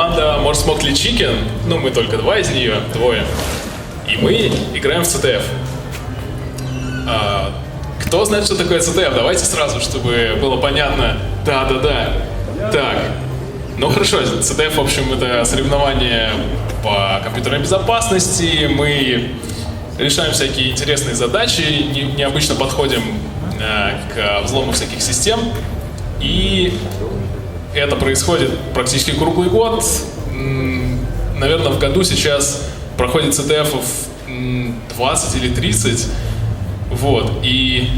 Команда More Smoked Chicken, ну мы только два из нее, двое, и мы играем в CTF. Кто знает, что такое CTF? Давайте сразу, чтобы было понятно. Да. Так. Ну хорошо, CTF, в общем, это соревнование по компьютерной безопасности. Мы решаем всякие интересные задачи, необычно подходим к взлому всяких систем. И это происходит практически круглый год. Наверное, в году сейчас проходит CTF 20 или 30. Вот. И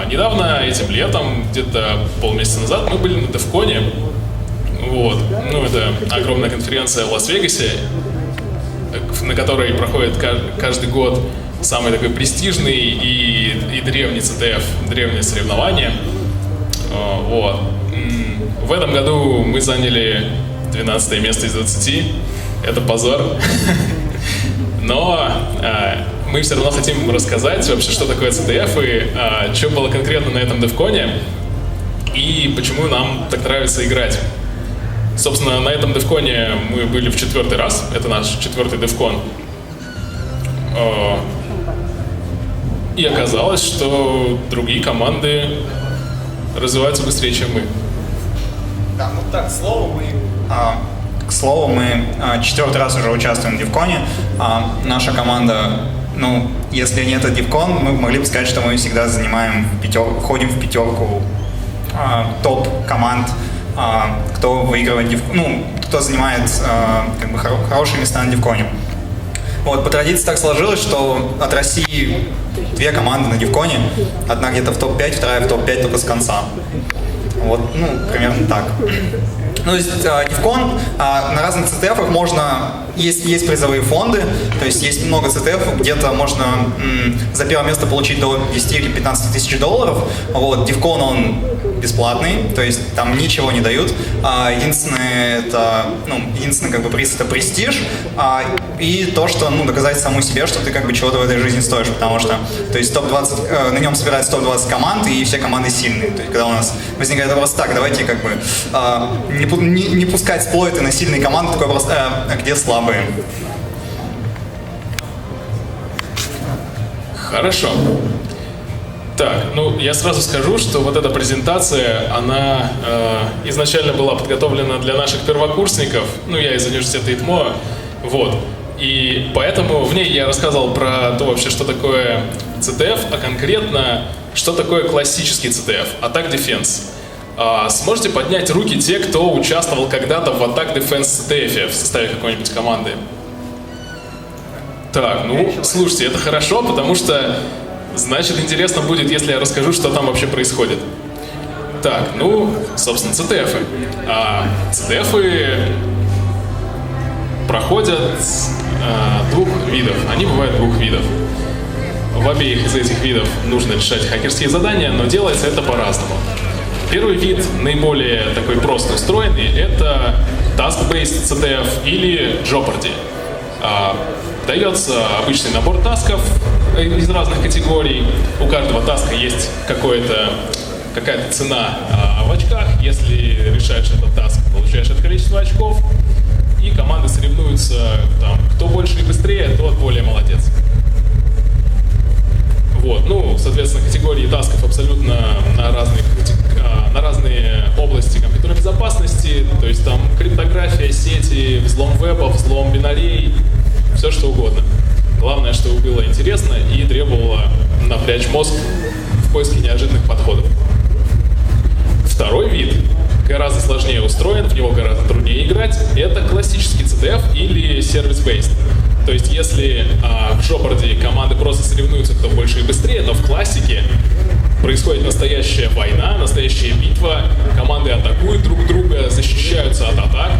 недавно, этим летом, где-то полмесяца назад, мы были на DevCon. Вот. Ну, это огромная конференция в Лас-Вегасе, на которой проходит каждый год самый такой престижный и древний CTF, древнее соревнование. Вот. В этом году мы заняли 12 место из 20. Это позор. Но мы все равно хотим рассказать вообще, что такое CTF и что было конкретно на этом DevCon и почему нам так нравится играть. Собственно, на этом DevCon мы были в 4-й раз. Это наш 4-й DevCon. И оказалось, что другие команды развиваются быстрее, чем мы. Да, ну так, к слову, мы 4-й раз уже участвуем в DevCon. Наша команда, ну, если не этот DevCon, мы могли бы сказать, что мы всегда входим в пятерку топ-команд, кто выигрывает DevCon, ну, кто занимает как бы хорошие места на DevCon. Вот, по традиции так сложилось, что от России 2 команды на DevCon, одна где-то в топ-5, вторая в топ-5 только с конца. Вот, ну, примерно так. Ну, то есть DevCon на разных CTF-ах есть призовые фонды, то есть есть много CTF, где-то можно за первое место получить до 10 или 15 тысяч $. Вот, DevCon он бесплатный, то есть там ничего не дают. Единственный как бы приз — это престиж, и то, что, ну, доказать самому себе, что ты как бы чего-то в этой жизни стоишь, потому что, то есть топ-20, на нем собирается топ-20 команд, и все команды сильные. То есть когда у нас возникает вопрос, так, давайте как бы не пускать сплойты на сильные команды, такой вопрос, а где слабые? Хорошо. Так, ну я сразу скажу, что вот эта презентация, она изначально была подготовлена для наших первокурсников, ну я из университета ИТМО, вот. И поэтому в ней я рассказывал про то вообще, что такое CTF, а конкретно, что такое классический CTF, Attack Defense. Сможете поднять руки те, кто участвовал когда-то в Attack Defense CTF в составе какой-нибудь команды? Так, ну, слушайте, это хорошо, потому что, значит, интересно будет, если я расскажу, что там вообще происходит. Так, ну, собственно, CTF-ы. CTF-ы проходят 2 видов. Они бывают 2 видов. В обеих из этих видов нужно решать хакерские задания, но делается это по-разному. Первый вид, наиболее такой просто устроенный, это Task-Based CTF или Jeopardy. Дается обычный набор тасков из разных категорий. У каждого таска есть какая-то цена в очках. Если решаешь этот таск, получаешь это количество очков. И команды соревнуются, там, кто больше и быстрее, тот более молодец. Вот, ну, соответственно, категории тасков абсолютно на разные области компьютерной безопасности, то есть там криптография сети, взлом веба, взлом бинарей, все что угодно. Главное, чтобы было интересно и требовало напрячь мозг в поиске неожиданных подходов. Второй вид гораздо сложнее устроен, в него гораздо труднее играть, это классический CTF или Service-Based. То есть если в Jeopardy команды просто соревнуются, кто больше и быстрее, то в классике происходит настоящая война, настоящая битва, команды атакуют друг друга, защищаются от атак,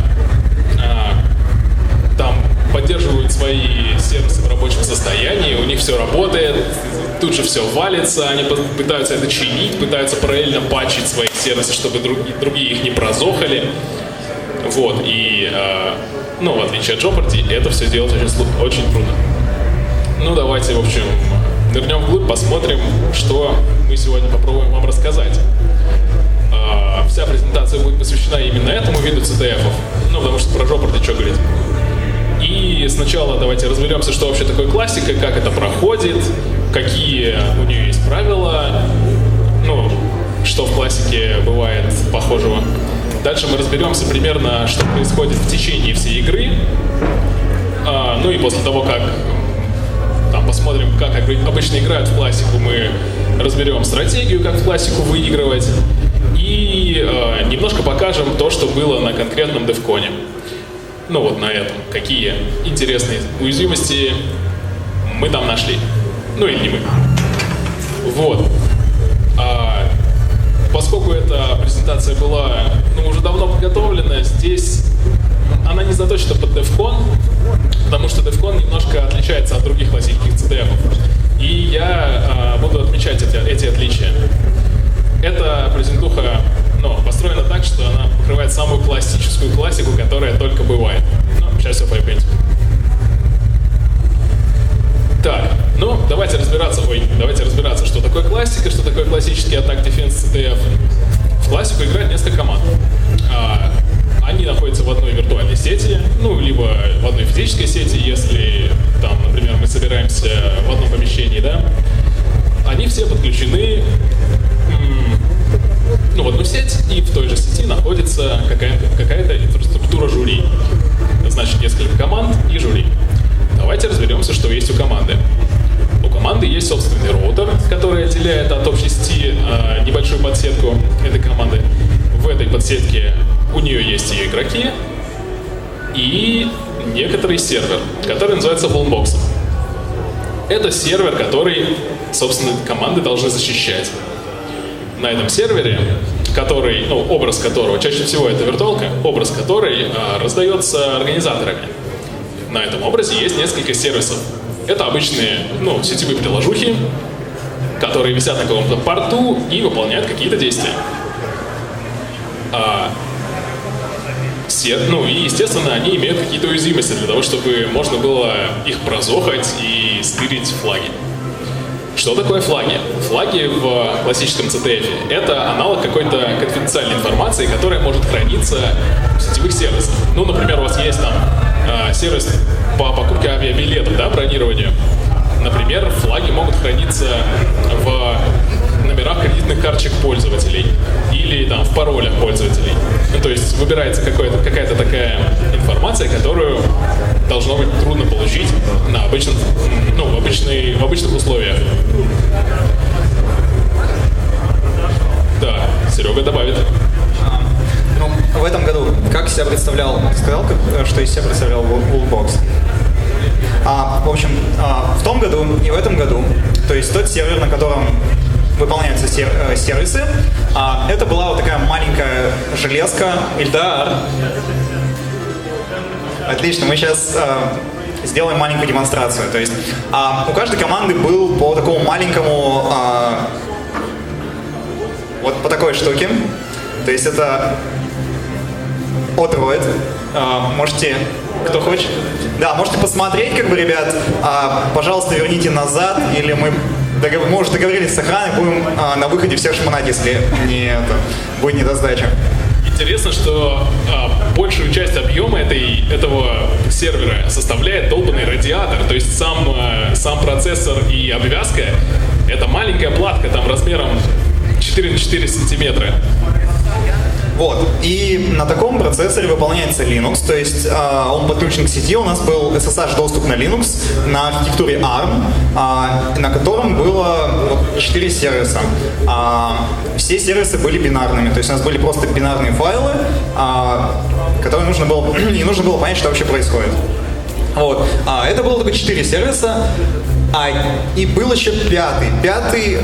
там поддерживают свои сервисы в рабочем состоянии, у них все работает, тут же все валится, они пытаются это чинить, пытаются параллельно патчить свои сервисы, чтобы другие их не прозохали. Вот, и, ну, в отличие от Jeopardy, это все делать очень трудно. Ну, давайте, в общем, нырнем вглубь, посмотрим, что мы сегодня попробуем вам рассказать. вся презентация будет посвящена именно этому виду CTF-ов. Ну, потому что про жопу что говорить. И сначала давайте разберемся, что вообще такое классика, как это проходит, какие у нее есть правила, ну, что в классике бывает похожего. Дальше мы разберемся примерно, что происходит в течение всей игры. Ну и после того, как там посмотрим, как обычно играют в классику, мы разберем стратегию, как в классику выигрывать. И немножко покажем то, что было на конкретном девконе. Ну вот на этом. Какие интересные уязвимости мы там нашли. Ну или не мы. Вот. Поскольку эта презентация была уже давно подготовлена, здесь она не заточена под DevCon, потому что DevCon немножко отличается от других классических CTF. И я буду отмечать эти отличия. Эта презентуха построена так, что она покрывает самую классическую классику, которая только бывает. Сейчас все поймете. Так, давайте разбираться, что такое классика, что такое классический Attack Defense CTF. В классику играет несколько команд. Они находятся в одной виртуальной сети, либо в одной физической сети, если там, например, мы собираемся в одном помещении, да. Они все подключены в одну сеть, и в той же сети находится какая-то инфраструктура жюри. Значит, несколько команд и жюри. Давайте разберемся, что есть у команды. У команды есть собственный роутер, который отделяет от общей сети небольшую подсетку этой команды. В этой подсетке у нее есть ее игроки и некоторый сервер, который называется Wallbox. Это сервер, который, собственно, команды должны защищать. На этом сервере, образ которого, чаще всего это виртуалка, образ которой раздается организаторами. На этом образе есть несколько сервисов. Это обычные, сетевые приложухи, которые висят на каком-то порту и выполняют какие-то действия. И, естественно, они имеют какие-то уязвимости для того, чтобы можно было их прозохать и стырить флаги. Что такое флаги? Флаги в классическом CTF — это аналог какой-то конфиденциальной информации, которая может храниться в сетевых сервисах. Например, у вас есть там сервис по покупке авиабилетов, да, бронированию. Например, флаги могут храниться в номерах кредитных карточек пользователей или там в паролях пользователей. То есть выбирается какая-то такая информация, которую должно быть трудно получить на в обычных условиях. Да, Серега добавит. В этом году, как себя представлял, сказал, что из себя представлял Wallbox? В общем, в том году и в этом году, то есть тот сервер, на котором выполняются сервисы, это была вот такая маленькая железка. Ильдар. Отлично, мы сейчас сделаем маленькую демонстрацию. То есть у каждой команды был по такому маленькому, вот по такой штуке. То есть это Отроид. Можете, кто хочет? Да, можете посмотреть, ребят. Пожалуйста, верните назад, или мы уже договорились с охраной, будем на выходе всех шмонать, если будет недосдача. Интересно, что большую часть объема этого сервера составляет долбанный радиатор, то есть сам процессор и обвязка — это маленькая платка там размером 4 на 4 сантиметра. Вот. И на таком процессоре выполняется Linux, то есть он подключен к сети. У нас был SSH-доступ на Linux на архитектуре ARM, на котором было 4 сервиса. Все сервисы были бинарными, то есть у нас были просто бинарные файлы, которые не нужно было понять, что вообще происходит. Вот. Это было только 4 сервиса. И был еще пятый. Пятый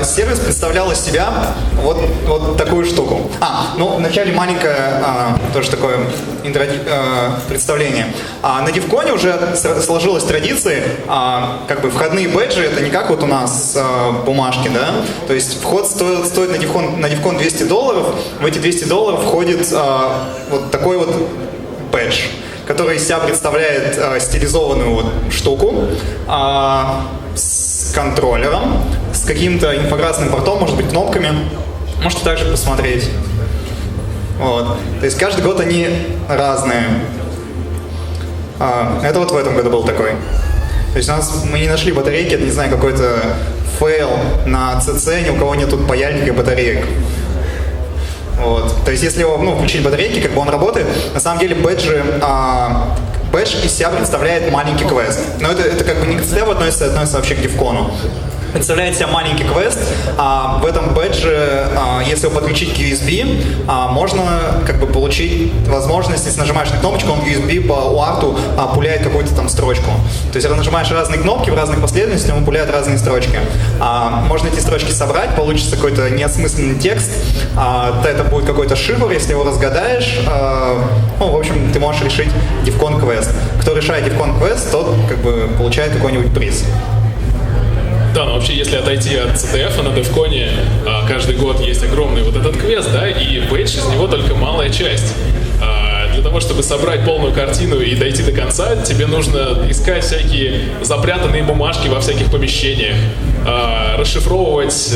сервис представлял из себя вот такую штуку. Вначале маленькое тоже такое представление. На Девконе уже сложилась традиция, входные бэджи — это не как вот у нас бумажки, да? То есть вход стоит на Девкон $200, в эти $200 входит вот такой вот бэдж, который из себя представляет стилизованную штуку с контроллером, с каким-то инфокрасным портом, может быть, кнопками. Можете также посмотреть. Вот. То есть каждый год они разные. Это вот в этом году был такой. То есть мы не нашли батарейки, это, не знаю, какой-то фейл на CC, ни у кого нет тут паяльника и батареек. Вот. То есть если его включить батарейки, как бы он работает, на самом деле бэдж из себя представляет маленький квест. Но это как бы не к CDF относится вообще к DevCon. Представляет себя маленький квест, а в этом бэдже, если его подключить к USB, можно как бы получить возможность, если нажимаешь на кнопочку, он USB по UART пуляет какую-то там строчку. То есть, если нажимаешь разные кнопки в разных последовательностях, он пуляет разные строчки. Можно эти строчки собрать, получится какой-то неосмысленный текст, это будет какой-то шифр, если его разгадаешь, в общем, ты можешь решить DevCon квест. Кто решает DevCon квест, тот как бы получает какой-нибудь приз. Да, но вообще, если отойти от CTF на DevCon, каждый год есть огромный вот этот квест, да, и бэдж из него только малая часть. Для того, чтобы собрать полную картину и дойти до конца, тебе нужно искать всякие запрятанные бумажки во всяких помещениях, расшифровывать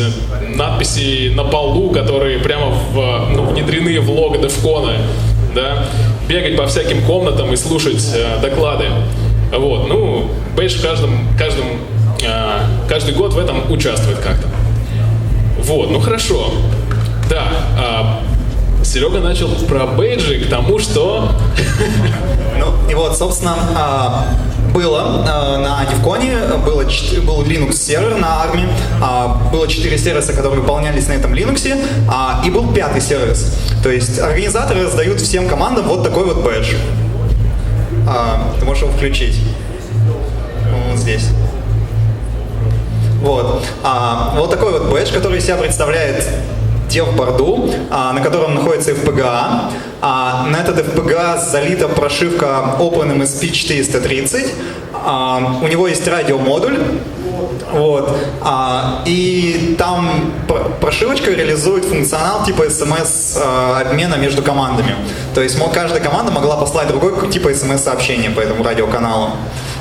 надписи на полу, которые прямо внедрены в лого DevCon, да, бегать по всяким комнатам и слушать доклады. Вот, бэдж каждый год в этом участвует как-то. Вот, хорошо. Да, Серега начал про бейджи к тому, что... И вот, собственно, было на DevCon, был Linux-сервер на армии, было 4 сервиса, которые выполнялись на этом Linux, и был 5-й сервис. То есть организаторы раздают всем командам вот такой вот бэдж. Ты можешь его включить. Вот здесь. Вот. Вот такой вот бэдж, который из себя представляет DevBoard, на котором находится FPGA. На этот FPGA залита прошивка OpenMSP 430. У него есть радиомодуль. Вот. И там прошивочка реализует функционал типа SMS-обмена между командами. То есть каждая команда могла послать другой типа SMS-сообщения по этому радиоканалу.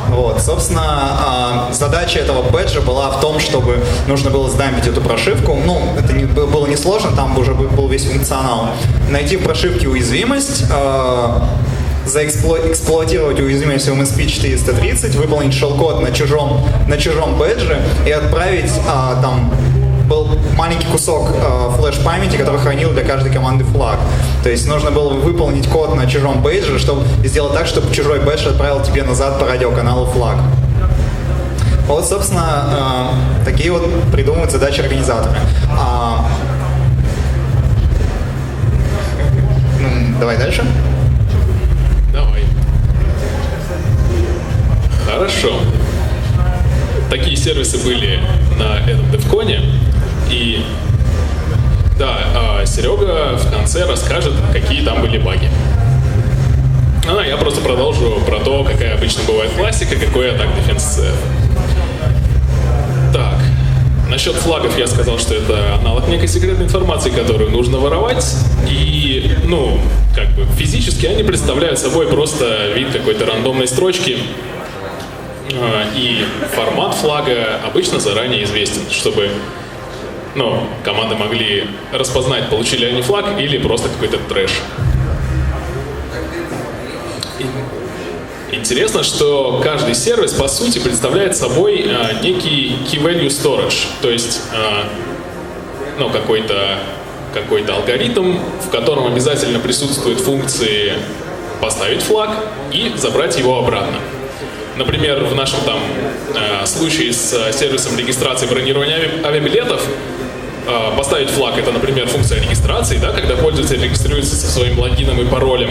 Вот. Собственно, задача этого бэджа была в том, чтобы нужно было сдампить эту прошивку. Это было несложно, там уже был весь функционал. Найти в прошивке уязвимость, заэксплуатировать уязвимость в MSP 430, выполнить shell-код на чужом бэдже и отправить там был маленький кусок флеш-памяти, который хранил для каждой команды флаг. То есть нужно было выполнить код на чужом бэдже, чтобы сделать так, чтобы чужой бэдж отправил тебе назад по радиоканалу флаг. Вот, собственно, такие вот придумывают задачи организаторы. Давай дальше. Давай. Хорошо. Такие сервисы были на этом DevCon. И да, Серега в конце расскажет, какие там были баги. Я просто продолжу про то, какая обычно бывает классика, какой атак дефенс. Так, насчет флагов я сказал, что это аналог некой секретной информации, которую нужно воровать. И, физически они представляют собой просто вид какой-то рандомной строчки. И формат флага обычно заранее известен, чтобы команды могли распознать, получили они флаг или просто какой-то трэш. Интересно, что каждый сервис, по сути, представляет собой некий key value storage, то есть какой-то алгоритм, в котором обязательно присутствуют функции поставить флаг и забрать его обратно. Например, в нашем случае с сервисом регистрации и бронирования авиабилетов поставить флаг — это, например, функция регистрации, да, когда пользователь регистрируется со своим логином и паролем,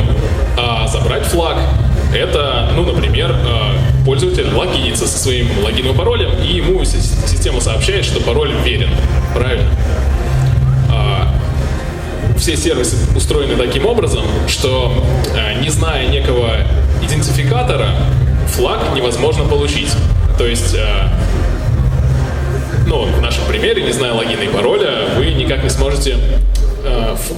а забрать флаг — это, например, пользователь логинится со своим логином и паролем, и ему система сообщает, что пароль верен. Правильно? Все сервисы устроены таким образом, что, не зная некого идентификатора, флаг невозможно получить. То есть, в нашем примере, не зная логина и пароля, вы никак не сможете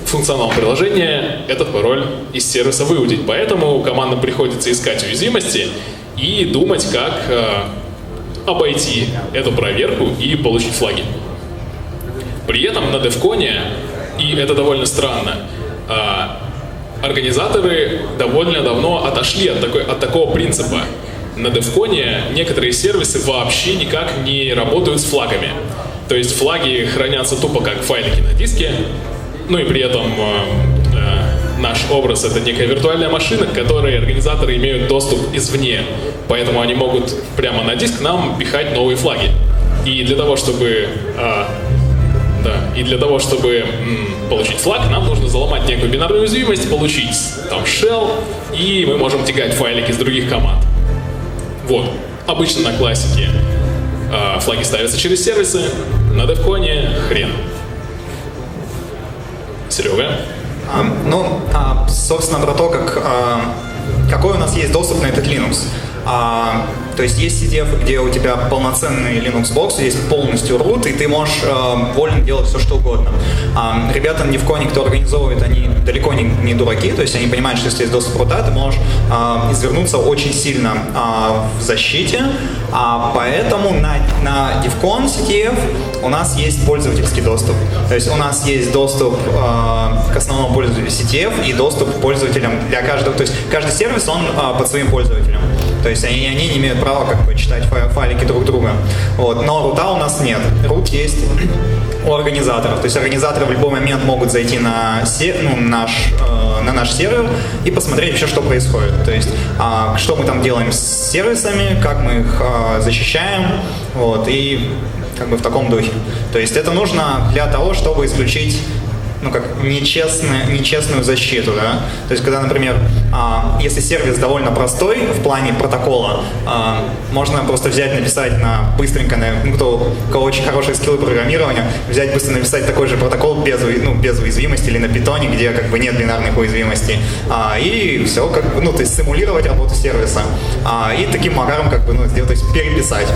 функционал приложения этот пароль из сервиса выудить. Поэтому командам приходится искать уязвимости и думать, как обойти эту проверку и получить флаги. При этом на DevCon, и это довольно странно, Организаторы довольно давно отошли от такого принципа. На DevCon некоторые сервисы вообще никак не работают с флагами. То есть флаги хранятся тупо как файлики на диске, ну и при этом наш образ — это некая виртуальная машина, к которой организаторы имеют доступ извне. Поэтому они могут прямо на диск нам пихать новые флаги. И для того, чтобы получить флаг, нам нужно заломать некую бинарную уязвимость, получить там shell, и мы можем тягать файлики с других команд. Вот. Обычно на классике флаги ставятся через сервисы, на DevCon хрен. Серега? Собственно, про то, какой у нас есть доступ на этот Linux. То есть есть CDF, где у тебя полноценный Linux-бокс, есть полностью root, и ты можешь вольно делать все, что угодно. Ребята на DevCon, кто организовывает, они далеко не дураки, то есть они понимают, что если есть доступ root, ты можешь извернуться очень сильно в защите, поэтому на DevCon CTF у нас есть пользовательский доступ. То есть у нас есть доступ к основному пользователю CTF и доступ к пользователям для каждого. То есть каждый сервис, он под своим пользователем. То есть они не имеют права читать файлики друг друга. Вот. Но рута у нас нет. Рут есть у организаторов. То есть организаторы в любой момент могут зайти на наш сервер и посмотреть вообще, что происходит. То есть что мы там делаем с сервисами, как мы их защищаем. Вот. И в таком духе. То есть это нужно для того, чтобы исключить нечестную защиту, да? То есть, когда, например, если сервис довольно простой в плане протокола, можно просто взять, написать быстренько, у кого очень хорошие скиллы программирования, взять быстро написать такой же протокол без уязвимости или на питоне, где нет бинарных уязвимостей, и все, то есть симулировать работу сервиса, и таким макаром переписать.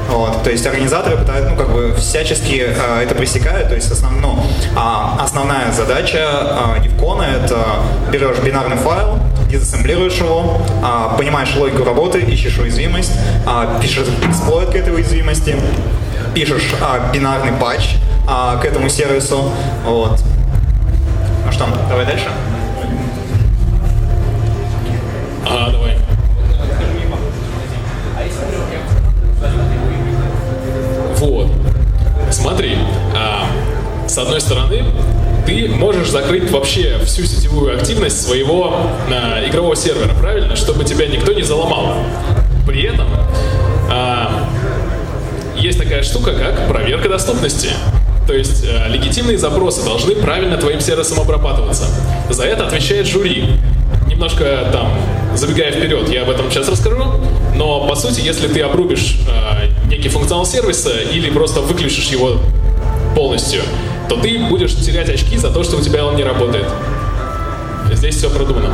Вот, то есть организаторы пытаются, всячески это пресекают. То есть основная задача DevCon — это берешь бинарный файл, дизассемблируешь его, понимаешь логику работы, ищешь уязвимость, пишешь эксплойт к этой уязвимости, пишешь бинарный патч к этому сервису. Вот. Ну что, давай дальше. Давай. Вот. Смотри, с одной стороны, ты можешь закрыть вообще всю сетевую активность своего игрового сервера, правильно? Чтобы тебя никто не заломал. При этом есть такая штука, как проверка доступности. То есть легитимные запросы должны правильно твоим сервисом обрабатываться. За это отвечает жюри. Немножко забегая вперед, я об этом сейчас расскажу, но по сути, если ты обрубишь некий функционал сервиса или просто выключишь его полностью, то ты будешь терять очки за то, что у тебя он не работает. Здесь все продумано.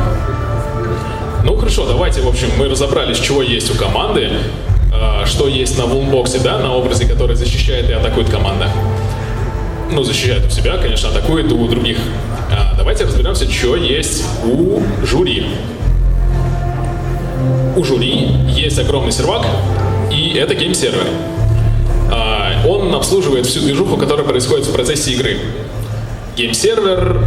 Ну хорошо, давайте, в общем, мы разобрались, чего есть у команды, что есть на вулнбоксе, да, на образе, который защищает и атакует команда. Защищает у себя, конечно, атакует у других. Давайте разберемся, что есть у жюри. У жюри есть огромный сервак, и это гейм-сервер. Он обслуживает всю движуху, которая происходит в процессе игры. Гейм-сервер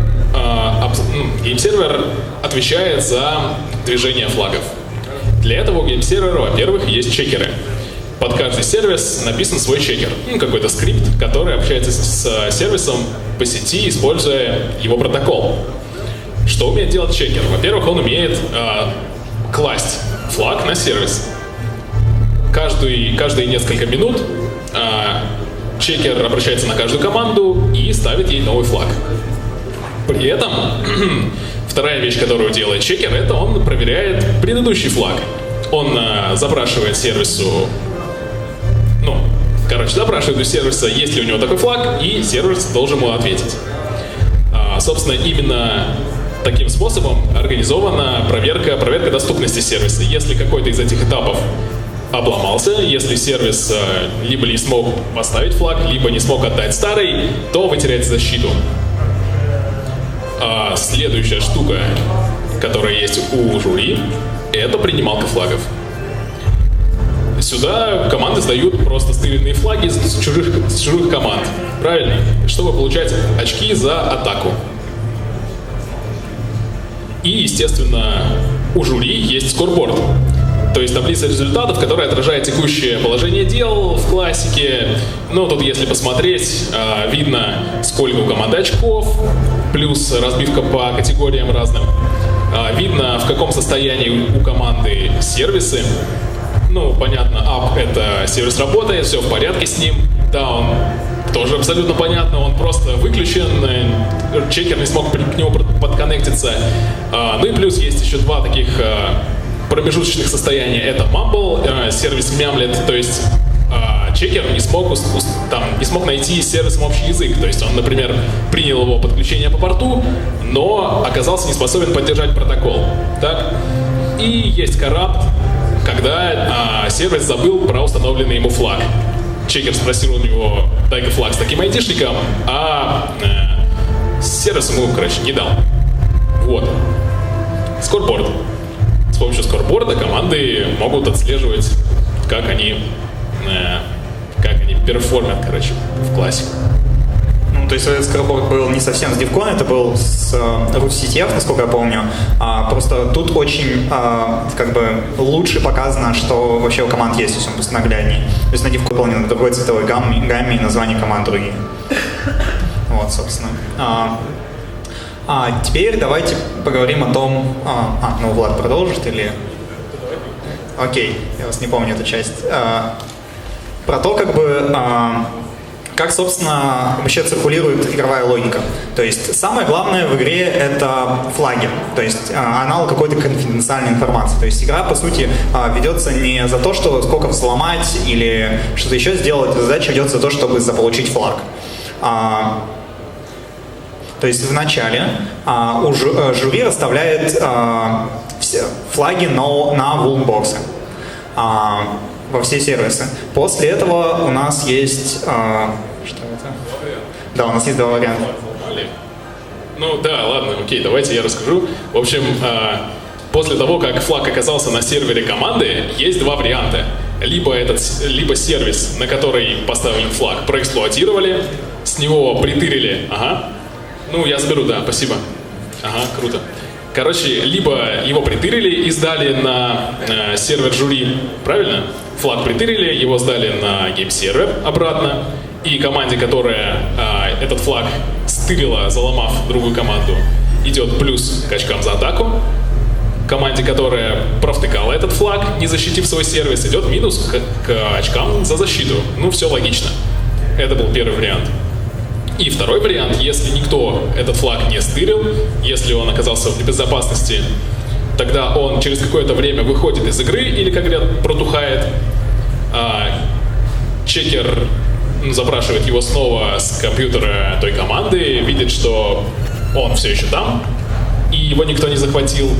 отвечает за движение флагов. Для этого у гейм-сервера, во-первых, есть чекеры. Под каждый сервис написан свой чекер. Какой-то скрипт, который общается с сервисом по сети, используя его протокол. Что умеет делать чекер? Во-первых, он умеет класть флаг на сервис. Каждые несколько минут чекер обращается на каждую команду и ставит ей новый флаг. При этом вторая вещь, которую делает чекер, это он проверяет предыдущий флаг. Он запрашивает сервису, запрашивает у сервиса, есть ли у него такой флаг, и сервис должен ему ответить. Собственно, именно таким способом организована проверка доступности сервиса. Если какой-то из этих этапов обломался, если сервис либо не смог поставить флаг, либо не смог отдать старый, то вы теряете защиту. Следующая штука, которая есть у жюри, это принималка флагов. Сюда команды сдают просто стыренные флаги с чужих команд, правильно? Чтобы получать очки за атаку. И, естественно, у жюри есть скорборд. То есть таблица результатов, которая отражает текущее положение дел в классике. Ну, тут, если посмотреть, видно, сколько у команды очков, плюс разбивка по категориям разным. Видно, в каком состоянии у команды сервисы. Ну, понятно, up — это сервис работает, все в порядке с ним. Down — тоже абсолютно понятно, он просто выключен, чекер не смог к нему подконнектиться. Ну и плюс есть еще два таких промежуточных состояния. Это Mumble, сервис мямлет, то есть чекер не смог найти с сервисом общий язык. То есть он, например, принял его подключение по порту, но оказался не способен поддержать протокол. Так? И есть Corrupt, когда сервис забыл про установленный ему флаг. Чекер спросил у него: дай-ка флаг с таким айдишником, а сервис ему, короче, не дал. Вот. Скорборд. С помощью скорборда команды могут отслеживать, как они перформят, короче, в классе. Ну, то есть этот скорборд был не совсем с DevCon, это был с RootCTF, насколько я помню. Просто тут очень как бы лучше показано, что вообще у команд есть, то есть он просто нагляднее. То есть на DevCon выполнен другой цветовой гамме и название команд другие. Вот, собственно. Теперь давайте поговорим о том... ну, Влад продолжит или... Окей, я вас не помню эту часть. Про то, как, собственно, вообще циркулирует игровая логика. То есть самое главное в игре — это флаги, то есть аналог какой-то конфиденциальной информации. То есть игра, по сути, ведется не за то, что сколько взломать или что-то еще сделать, задача ведется за то, чтобы заполучить флаг. То есть в начале жюри расставляет все флаги на вулнбоксы во все сервисы. После этого у нас есть... что это? Да, у нас есть два варианта. Ну да, ладно, окей, давайте я расскажу. В общем, после того, как флаг оказался на сервере команды, есть два варианта. Либо сервис, на который поставили флаг, проэксплуатировали, с него притырили. Ага. Ну, я заберу, да, спасибо. Ага, круто. Короче, либо его притырили и сдали на сервер жюри, правильно? Флаг притырили, его сдали на гейм-сервер обратно, и команде, которая этот флаг стырила, заломав другую команду, идет плюс к очкам за атаку. Команде, которая провтыкала этот флаг, не защитив свой сервис, идет минус к очкам за защиту. Ну, все логично. Это был первый вариант. И второй вариант: если никто этот флаг не стырил, если он оказался в безопасности, тогда он через какое-то время выходит из игры или, как говорят, протухает. Чекер запрашивает его снова с компьютера той команды, видит, что он все еще там, и его никто не захватил.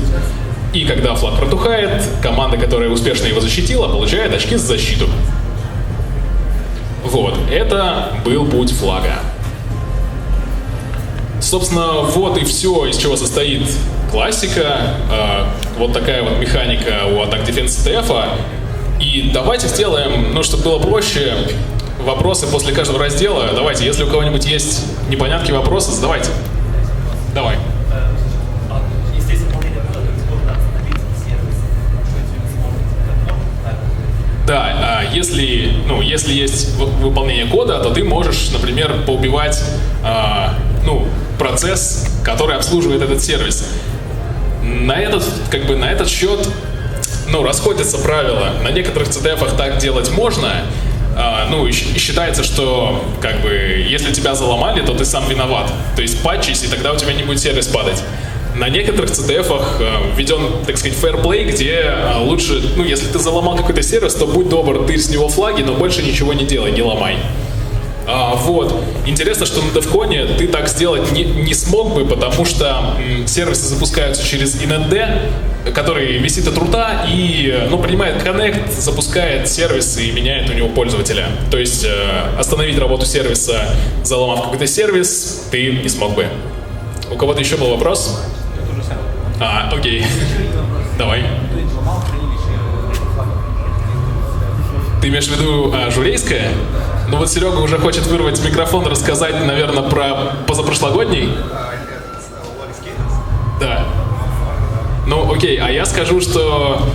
И когда флаг протухает, команда, которая успешно его защитила, получает очки за защиту. Вот, это был путь флага. Собственно, вот и все, из чего состоит классика. Вот такая вот механика у Attack Defense CTF. И давайте сделаем, ну, чтобы было проще, вопросы после каждого раздела. Давайте, если у кого-нибудь есть непонятки, вопросы, задавайте. Давай. Да, если есть выполнение кода, то ты можешь, например, поубивать процесс, который обслуживает этот сервис. На этот счет, расходятся правила. На некоторых CTF-ах так делать можно. И считается, что если тебя заломали, то ты сам виноват. То есть патчись, и тогда у тебя не будет сервис падать. На некоторых CTF-ах введен, так сказать, fair play, где лучше, если ты заломал какой-то сервис, то будь добр, ты с него флаги, но больше ничего не делай, не ломай. Вот. Интересно, что на DevCon ты так сделать не смог бы, потому что сервисы запускаются через inetd, который висит от рута и принимает коннект, запускает сервис и меняет у него пользователя. То есть остановить работу сервиса, заломав какой-то сервис, ты не смог бы. У кого-то еще был вопрос? Окей. Давай. Ты имеешь в виду журейское? Ну вот Серега уже хочет вырвать микрофон, рассказать, наверное, про позапрошлогодний. Да. Ну, окей, а я скажу, что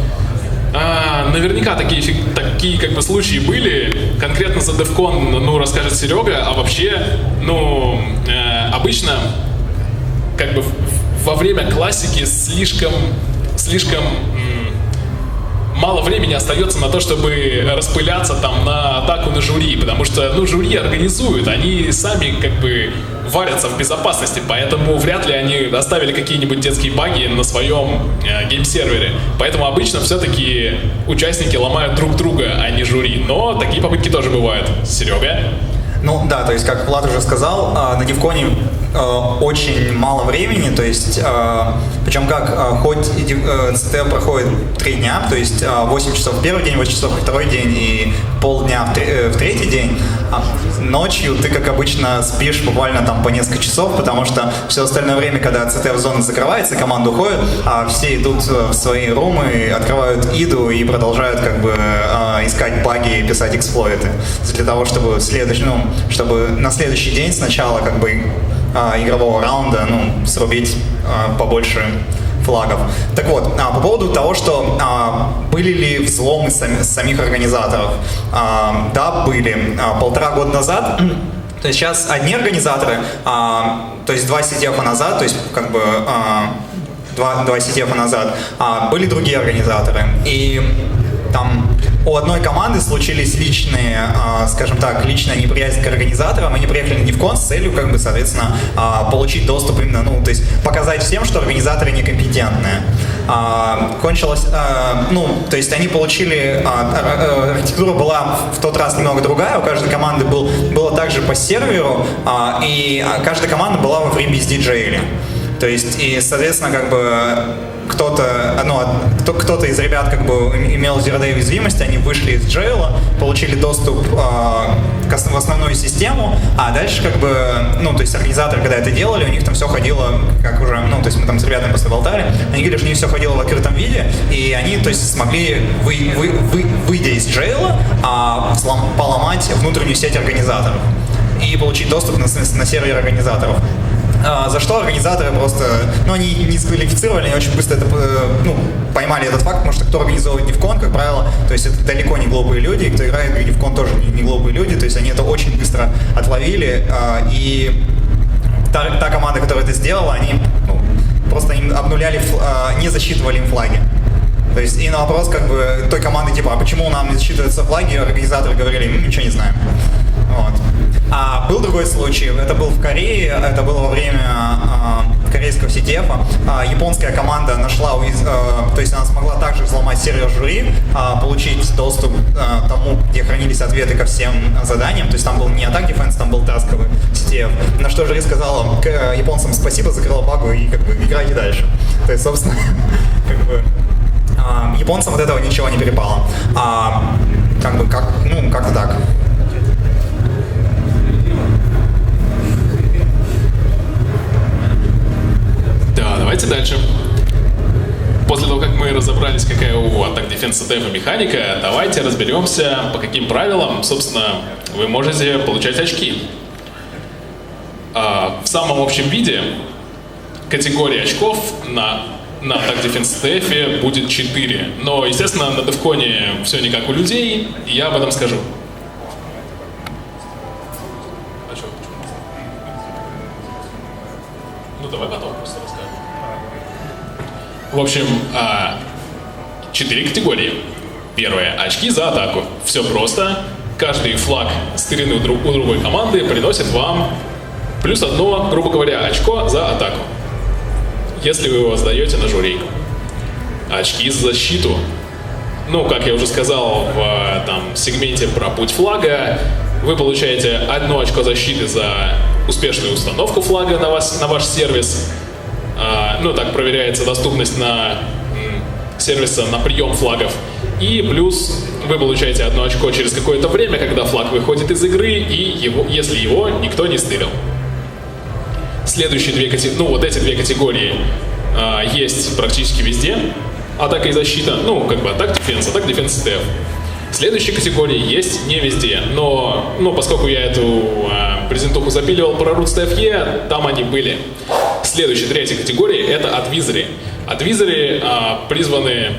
наверняка такие как бы случаи были. Конкретно за DevCon, ну, расскажет Серега, а вообще, ну, обычно как бы во время классики слишком мало времени остается на то, чтобы распыляться там на атаку на жюри, потому что, ну, жюри организуют, они сами как бы варятся в безопасности, поэтому вряд ли они оставили какие-нибудь детские баги на своем гейм-сервере. Поэтому обычно все-таки участники ломают друг друга, а не жюри. Но такие попытки тоже бывают. Серега? Ну да, то есть, как Влад уже сказал, на DevCon очень мало времени, то есть, причем хоть CTF проходит 3 дня, то есть 8 часов в первый день, 8 часов в второй день и полдня в третий день, ночью ты, как обычно, спишь буквально там по несколько часов, потому что все остальное время, когда CTF-зона закрывается, команда уходит, все идут в свои румы, открывают иду и продолжают как бы искать баги и писать эксплойты, для того, чтобы чтобы на следующий день сначала как бы игрового раунда, срубить побольше флагов. Так вот, по поводу того, что были ли взломы самих организаторов. Да, были. 1,5 года назад, то есть сейчас одни организаторы, то есть 2 CTF назад, то есть как бы 2 CTF назад, были другие организаторы. И там у одной команды случились личные, скажем так, личная неприязнь к организаторам. Они приехали на DevCon с целью, как бы, соответственно, получить доступ именно, то есть показать всем, что организаторы некомпетентные. Кончилось, то есть они получили, архитектура была в тот раз немного другая, у каждой команды было также по серверу, и каждая команда была во FreeBSD jail. То есть, и, соответственно, как бы кто-то из ребят как бы имел zero-day уязвимость, они вышли из джейла, получили доступ в основную систему, а дальше как бы, то есть организаторы, когда это делали, у них там все ходило, как уже, то есть мы там с ребятами после болтали, они говорили, что у них все ходило в открытом виде, и они, то есть, смогли, выйдя из джейла, поломать внутреннюю сеть организаторов и получить доступ на сервер организаторов. За что организаторы просто, они не сквалифицировали, они очень быстро поймали этот факт, потому что кто организовывает DevCon, как правило, то есть это далеко не глупые люди, и кто играет в DevCon тоже не глупые люди, то есть они это очень быстро отловили, и та команда, которая это сделала, они просто им обнуляли, не засчитывали им флаги. То есть и на вопрос как бы той команды типа, а почему нам не засчитываются флаги, организаторы говорили, мы ничего не знаем. Вот. А был другой случай, это был в Корее, это было во время корейского CTF. Японская команда нашла, то есть она смогла также взломать сервер жюри, получить доступ к тому, где хранились ответы ко всем заданиям, то есть там был не Attack Defense, там был тасковый CTF. На что жюри сказала японцам спасибо, закрыла багу и как бы играйте дальше. То есть, собственно, как бы японцам от этого ничего не перепало. Как-то так. Давайте дальше. После того, как мы разобрались, какая у Attack Defense CTF механика, давайте разберемся, по каким правилам, собственно, вы можете получать очки. В самом общем виде категория очков на Attack Defense CTF будет 4. Но, естественно, на DevCon все не как у людей, и я об этом скажу. Давай потом просто расскажем. В общем, 4 категории. Первая. Очки за атаку. Все просто. Каждый флаг стыренный у другой команды приносит вам +1, грубо говоря, очко за атаку. Если вы его сдаете на жюри. Очки за защиту. Как я уже сказал в сегменте про путь флага, вы получаете 1 очко защиты за успешную установку флага на ваш сервис. Так проверяется доступность на сервиса на прием флагов. И плюс вы получаете 1 очко через какое-то время, когда флаг выходит из игры, и если его никто не стырил. Следующие эти 2 категории есть практически везде. Атака и защита, Attack Defense CTF. Следующие категории есть не везде, но поскольку я эту презентуху запиливал про Root CTF, там они были. Следующая, 3-я категория — это Advisory. Адвизоры призваны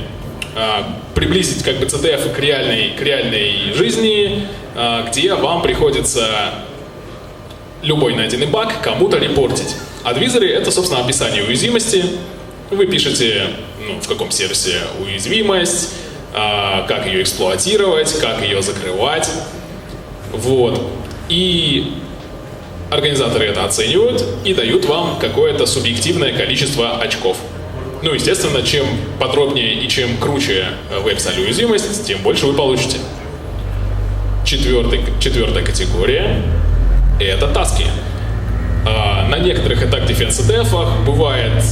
приблизить как бы CTF к реальной жизни, где вам приходится любой найденный баг кому-то репортить. Адвизоры — это, собственно, описание уязвимости. Вы пишете, в каком сервисе уязвимость, как ее эксплуатировать, как ее закрывать. Вот. И организаторы это оценивают и дают вам какое-то субъективное количество очков. Ну, естественно, чем подробнее и чем круче вы описали уязвимость, тем больше вы получите. Четвертая категория — это таски. На некоторых Attack Defense CTF бывает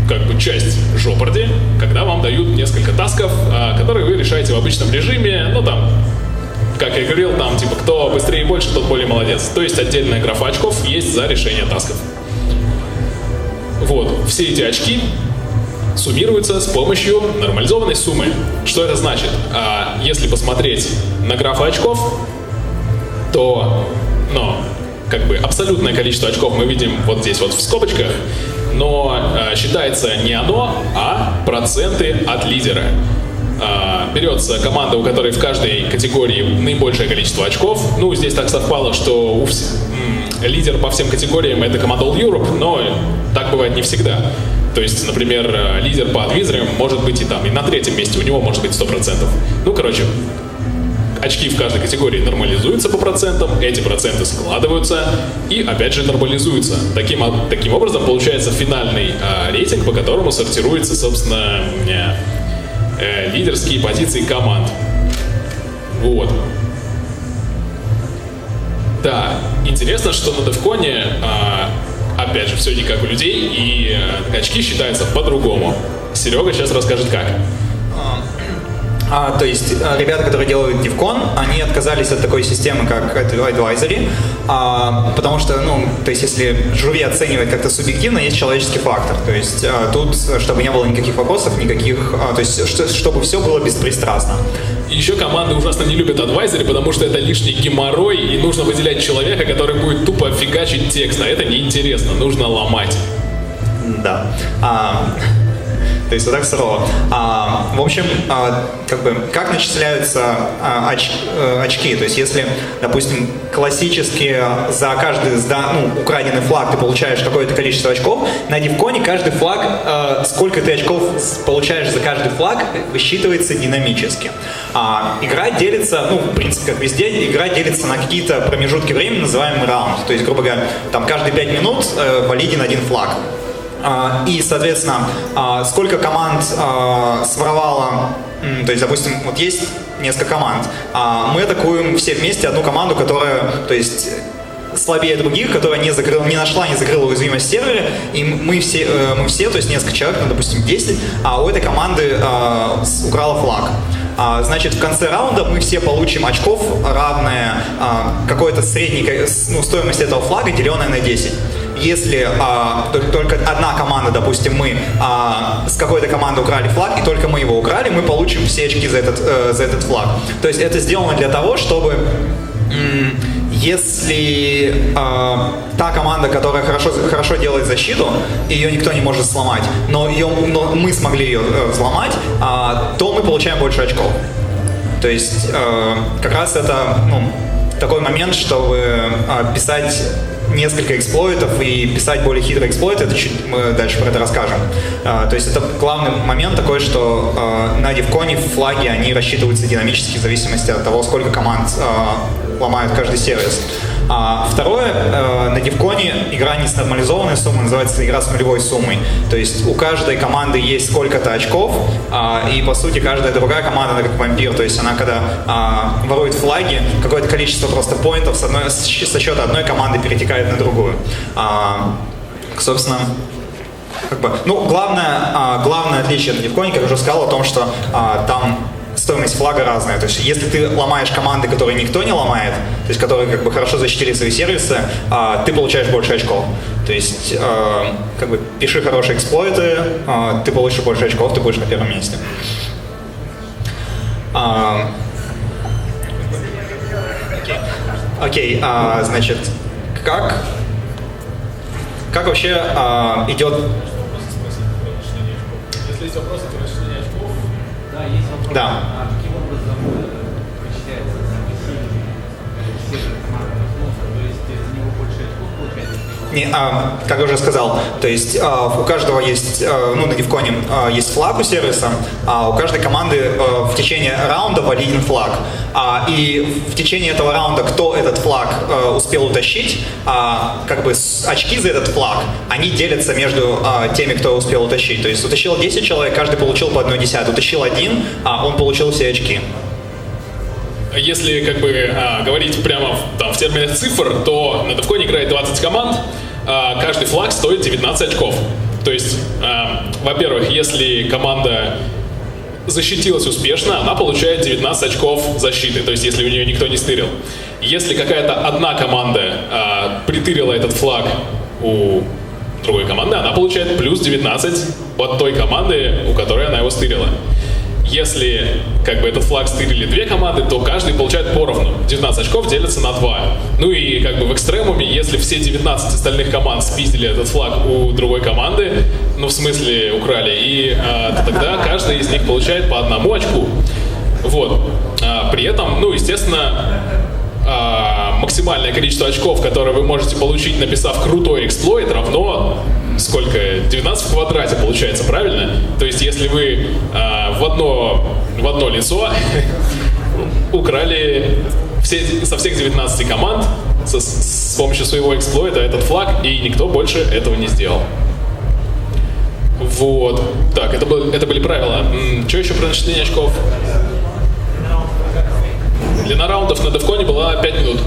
как бы часть жопорди, когда вам дают несколько тасков, которые вы решаете в обычном режиме, ну там, как я говорил, там типа кто быстрее и больше, тот более молодец. То есть отдельная графа очков есть за решение тасков. Вот, все эти очки суммируются с помощью нормализованной суммы. Что это значит? Если посмотреть на графы очков, то, как бы абсолютное количество очков мы видим вот здесь вот в скобочках, но считается не оно, а проценты от лидера. Берется команда, у которой в каждой категории наибольшее количество очков. Ну, здесь так совпало, что лидер по всем категориям — это команда All Europe, но так бывает не всегда. То есть, например, лидер по адвизорам может быть и на третьем месте, у него может быть 100%. Ну, короче, очки в каждой категории нормализуются по процентам, эти проценты складываются и опять же нормализуются. Таким образом получается финальный рейтинг, по которому сортируются, собственно, лидерские позиции команд. Вот. Да, интересно, что на DevCon, опять же, все не как у людей, и очки считаются по-другому. Серега сейчас расскажет, как. То есть ребята, которые делают DevCon, они отказались от такой системы, как Advisory, потому что, то есть если жюри оценивает как-то субъективно, есть человеческий фактор. То есть тут, чтобы не было никаких вопросов, то есть чтобы все было беспристрастно. И еще команды ужасно не любят Advisory, потому что это лишний геморрой, и нужно выделять человека, который будет тупо фигачить текст, а это неинтересно, нужно ломать. Да. То есть вот так сурово. В общем, как начисляются очки? То есть если, допустим, классически за каждый украденный флаг ты получаешь какое-то количество очков, на DevCon каждый флаг, сколько ты очков получаешь за каждый флаг, высчитывается динамически. Игра делится, в принципе, как везде, игра делится на какие-то промежутки времени, называемый раунд. То есть, грубо говоря, там каждые 5 минут валиден один флаг. И, соответственно, сколько команд своровало, то есть, допустим, вот есть несколько команд, мы атакуем все вместе одну команду, которая, то есть, слабее других, которая не закрыла уязвимость в сервере, и мы все, то есть несколько человек, допустим, 10, а у этой команды украла флаг. Значит, в конце раунда мы все получим очков, равное какой-то средней стоимости этого флага, деленное на 10. Если только одна команда, допустим, мы с какой-то команды украли флаг, и только мы его украли, мы получим все очки за этот флаг. То есть это сделано для того, чтобы если та команда, которая хорошо делает защиту, ее никто не может сломать, но мы смогли ее взломать, то мы получаем больше очков. То есть как раз это такой момент, чтобы писать несколько эксплойтов и писать более хитрые эксплойты, это мы дальше про это расскажем. То есть это главный момент такой, что на DevCon флаги, они рассчитываются динамически в зависимости от того, сколько команд ломают каждый сервис. Второе, на DevCon игра не с нормализованной суммой, называется игра с нулевой суммой. То есть у каждой команды есть сколько-то очков, и по сути каждая другая команда, она как вампир, то есть она когда ворует флаги, какое-то количество просто поинтов со счета одной команды перетекает на другую. Собственно, главное отличие на DevCon, как я уже сказал, о том, что там стоимость флага разная. То есть, если ты ломаешь команды, которые никто не ломает, то есть, которые хорошо защитили свои сервисы, ты получаешь больше очков. То есть, пиши хорошие эксплойты, ты получишь больше очков, ты будешь на первом месте. Окей, значит, как вообще идет... что есть вопросы про расчисление очков. Да, есть вопрос. Да. А каким образом вычисляется замещение всех командных монстров? То есть за него больше очков получается? Как я уже сказал, то есть у каждого есть, на Дивконе есть флаг у сервиса, а у каждой команды в течение раунда валиден флаг. И в течение этого раунда, кто этот флаг успел утащить, очки за этот флаг, они делятся между теми, кто успел утащить. То есть утащил 10 человек, каждый получил по 1/10. Утащил один, он получил все очки. Если говорить прямо в терминах цифр, то на Девконе играет 20 команд, каждый флаг стоит 19 очков. То есть, во-первых, если команда защитилась успешно, она получает 19 очков защиты, то есть если у нее никто не стырил. Если какая-то одна команда притырила этот флаг у другой команды, она получает плюс 19 от той команды, у которой она его стырила. Если этот флаг стырили две команды, то каждый получает поровну. 19 очков делятся на 2. Ну и в экстремуме, если все 19 остальных команд спиздили этот флаг у другой команды, в смысле украли, то тогда каждый из них получает по 1 очку. Вот. При этом, естественно, максимальное количество очков, которые вы можете получить, написав крутой эксплойт, равно сколько? 19 в квадрате получается, правильно? То есть, если вы в одно лицо украли со всех 19 команд с помощью своего эксплойта этот флаг, и никто больше этого не сделал. Вот. Так, это были правила. Что еще про начисление очков? Длина раундов на Девконе была 5 минут.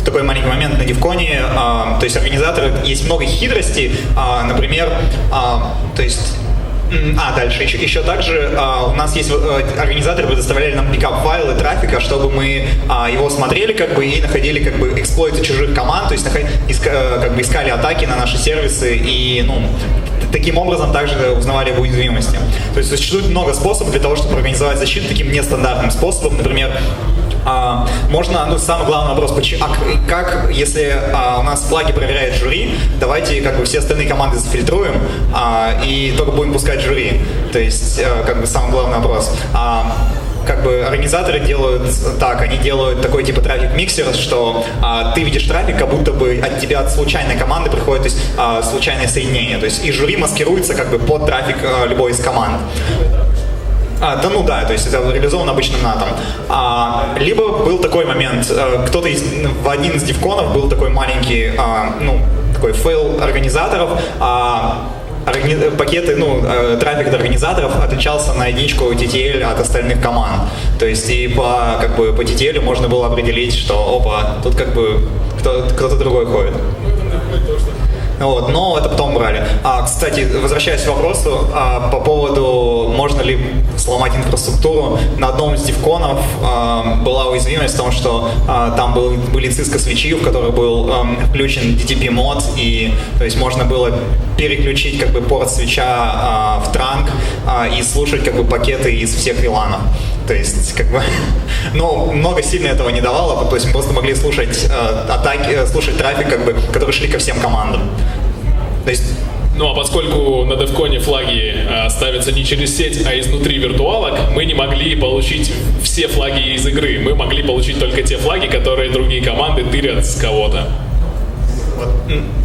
Такой маленький момент на Дивконе, то есть организаторы, есть много хитростей, например, дальше еще также у нас есть организаторы предоставляли нам пикап-файлы трафика, чтобы мы его смотрели и находили эксплойты чужих команд, то есть искали атаки на наши сервисы и таким образом также узнавали об уязвимости. То есть существует много способов для того, чтобы организовать защиту таким нестандартным способом. Например, можно, самый главный вопрос, как, если у нас флаги проверяет жюри, давайте все остальные команды зафильтруем и только будем пускать жюри. То есть, самый главный вопрос. Организаторы делают так, они делают такой типа трафик-миксер, что ты видишь трафик, как будто бы от тебя, от случайной команды приходит, то есть случайное соединение. То есть и жюри маскируется под трафик любой из команд. То есть это реализовано обычным натом. Либо был такой момент, в один из дивконов был такой маленький, такой фейл организаторов, пакеты, трафик от организаторов отличался на единичку TTL от остальных команд. То есть и по TTL можно было определить, что тут кто-то другой ходит. Но это потом брали. Кстати, возвращаясь к вопросу по поводу, можно ли сломать инфраструктуру, на одном из дивконов была уязвимость в том, что там были Cisco-свитчи, в которых был включен DTP-мод, и то есть можно было переключить порт свитча в транк и слушать пакеты из всех виланов. То есть, много сильно этого не давало, то есть мы просто могли слушать атаки, слушать трафик, который шли ко всем командам. То есть... А поскольку на Девконе флаги ставятся не через сеть, а изнутри виртуалок, мы не могли получить все флаги из игры. Мы могли получить только те флаги, которые другие команды тырят с кого-то.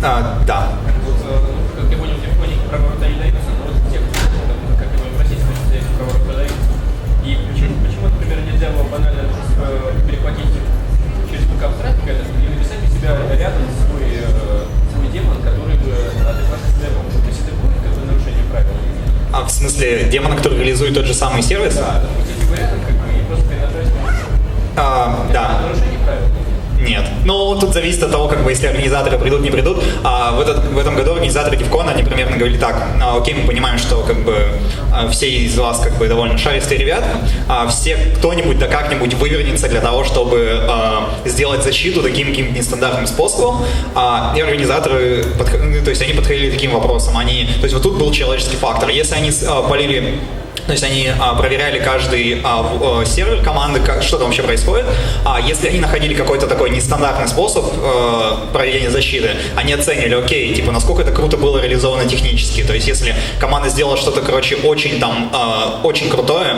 Да. Как я понял, в Девконе права не даются, но те, как его просить, права продаются. И почему, например, нельзя было банально перехватить через бэкап трафика и написать у себя рядом свой демон, который бы адекватно себя мог. То есть это будет нарушение правил? В смысле, демона, который реализует тот же самый сервис? Да, допустить его рядом и просто перенажать. Да. Нарушение правил? Нет. Тут зависит от того, если организаторы придут, не придут. В этом году организаторы Дивкона, они примерно говорили так: окей, мы понимаем, что все из вас довольно шаристые ребята, кто-нибудь да как-нибудь вывернется для того, чтобы сделать защиту таким каким-то нестандартным способом. И организаторы, они подходили к таким вопросам. То есть тут был человеческий фактор. Если они полили То есть они проверяли каждый сервер команды, что там вообще происходит. Если они находили какой-то такой нестандартный способ проведения защиты, они оценивали, окей, типа, насколько это круто было реализовано технически. То есть если команда сделала что-то, короче, очень там, очень крутое,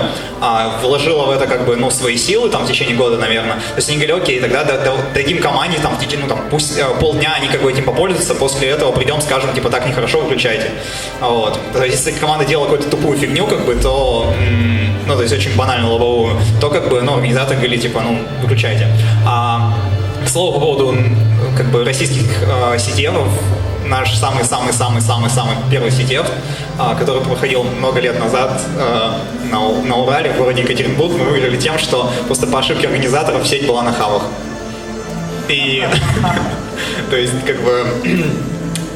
вложила в это как бы, ну, свои силы там в течение года, наверное. То есть они говорили, окей, тогда дадим команде там, в течение, ну, там, пусть полдня они как бы этим попользуются, после этого придем, скажем, типа, так нехорошо, выключайте. Вот. То есть если команда делала какую-то тупую фигню, как бы, то ну, то есть очень банальную лобовую, то как бы, ну, организаторы говорили, типа, ну, выключайте. К слову, по поводу, как бы, российских CTF-ов, наш самый-самый-самый-самый первый CTF, который проходил много лет назад на Урале, в городе Екатеринбург, мы выиграли тем, что просто по ошибке организаторов сеть была на хабах. И, то есть, как бы...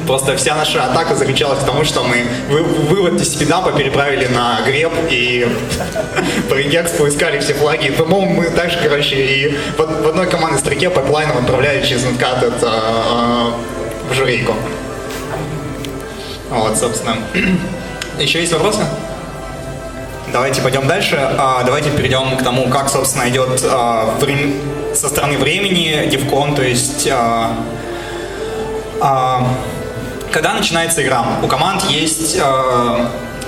Просто вся наша атака заключалась в том, что мы вывод из спидампа переправили на греб и по регэкспу искали все флаги. По-моему, мы также, короче, и в одной командной строке пайплайном отправляли через надкат в журейку. Вот, собственно. Еще есть вопросы? Давайте пойдем дальше. Давайте перейдем к тому, как, собственно, идет со стороны времени DevCon, то есть... Когда начинается игра, у команд есть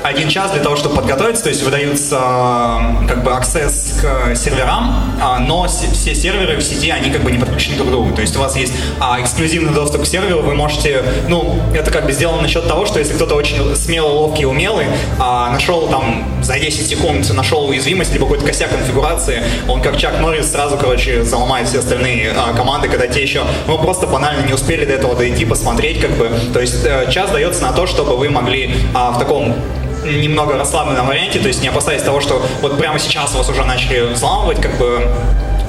1 час для того, чтобы подготовиться, то есть выдаются как бы аксесс к серверам, но все серверы в сети, они как бы не подключены друг к другу. То есть у вас есть эксклюзивный доступ к серверу, вы можете, ну, это как бы сделано насчет того, что если кто-то очень смелый, ловкий, умелый, нашел там за 10 секунд, нашел уязвимость, либо какой-то косяк конфигурации, он как Чак Норрис сразу, короче, заломает все остальные команды, когда те еще, ну, просто банально не успели до этого дойти, посмотреть, как бы. То есть час дается на то, чтобы вы могли в таком немного расслабленном варианте, то есть не опасаясь того, что вот прямо сейчас вас уже начали взламывать, как бы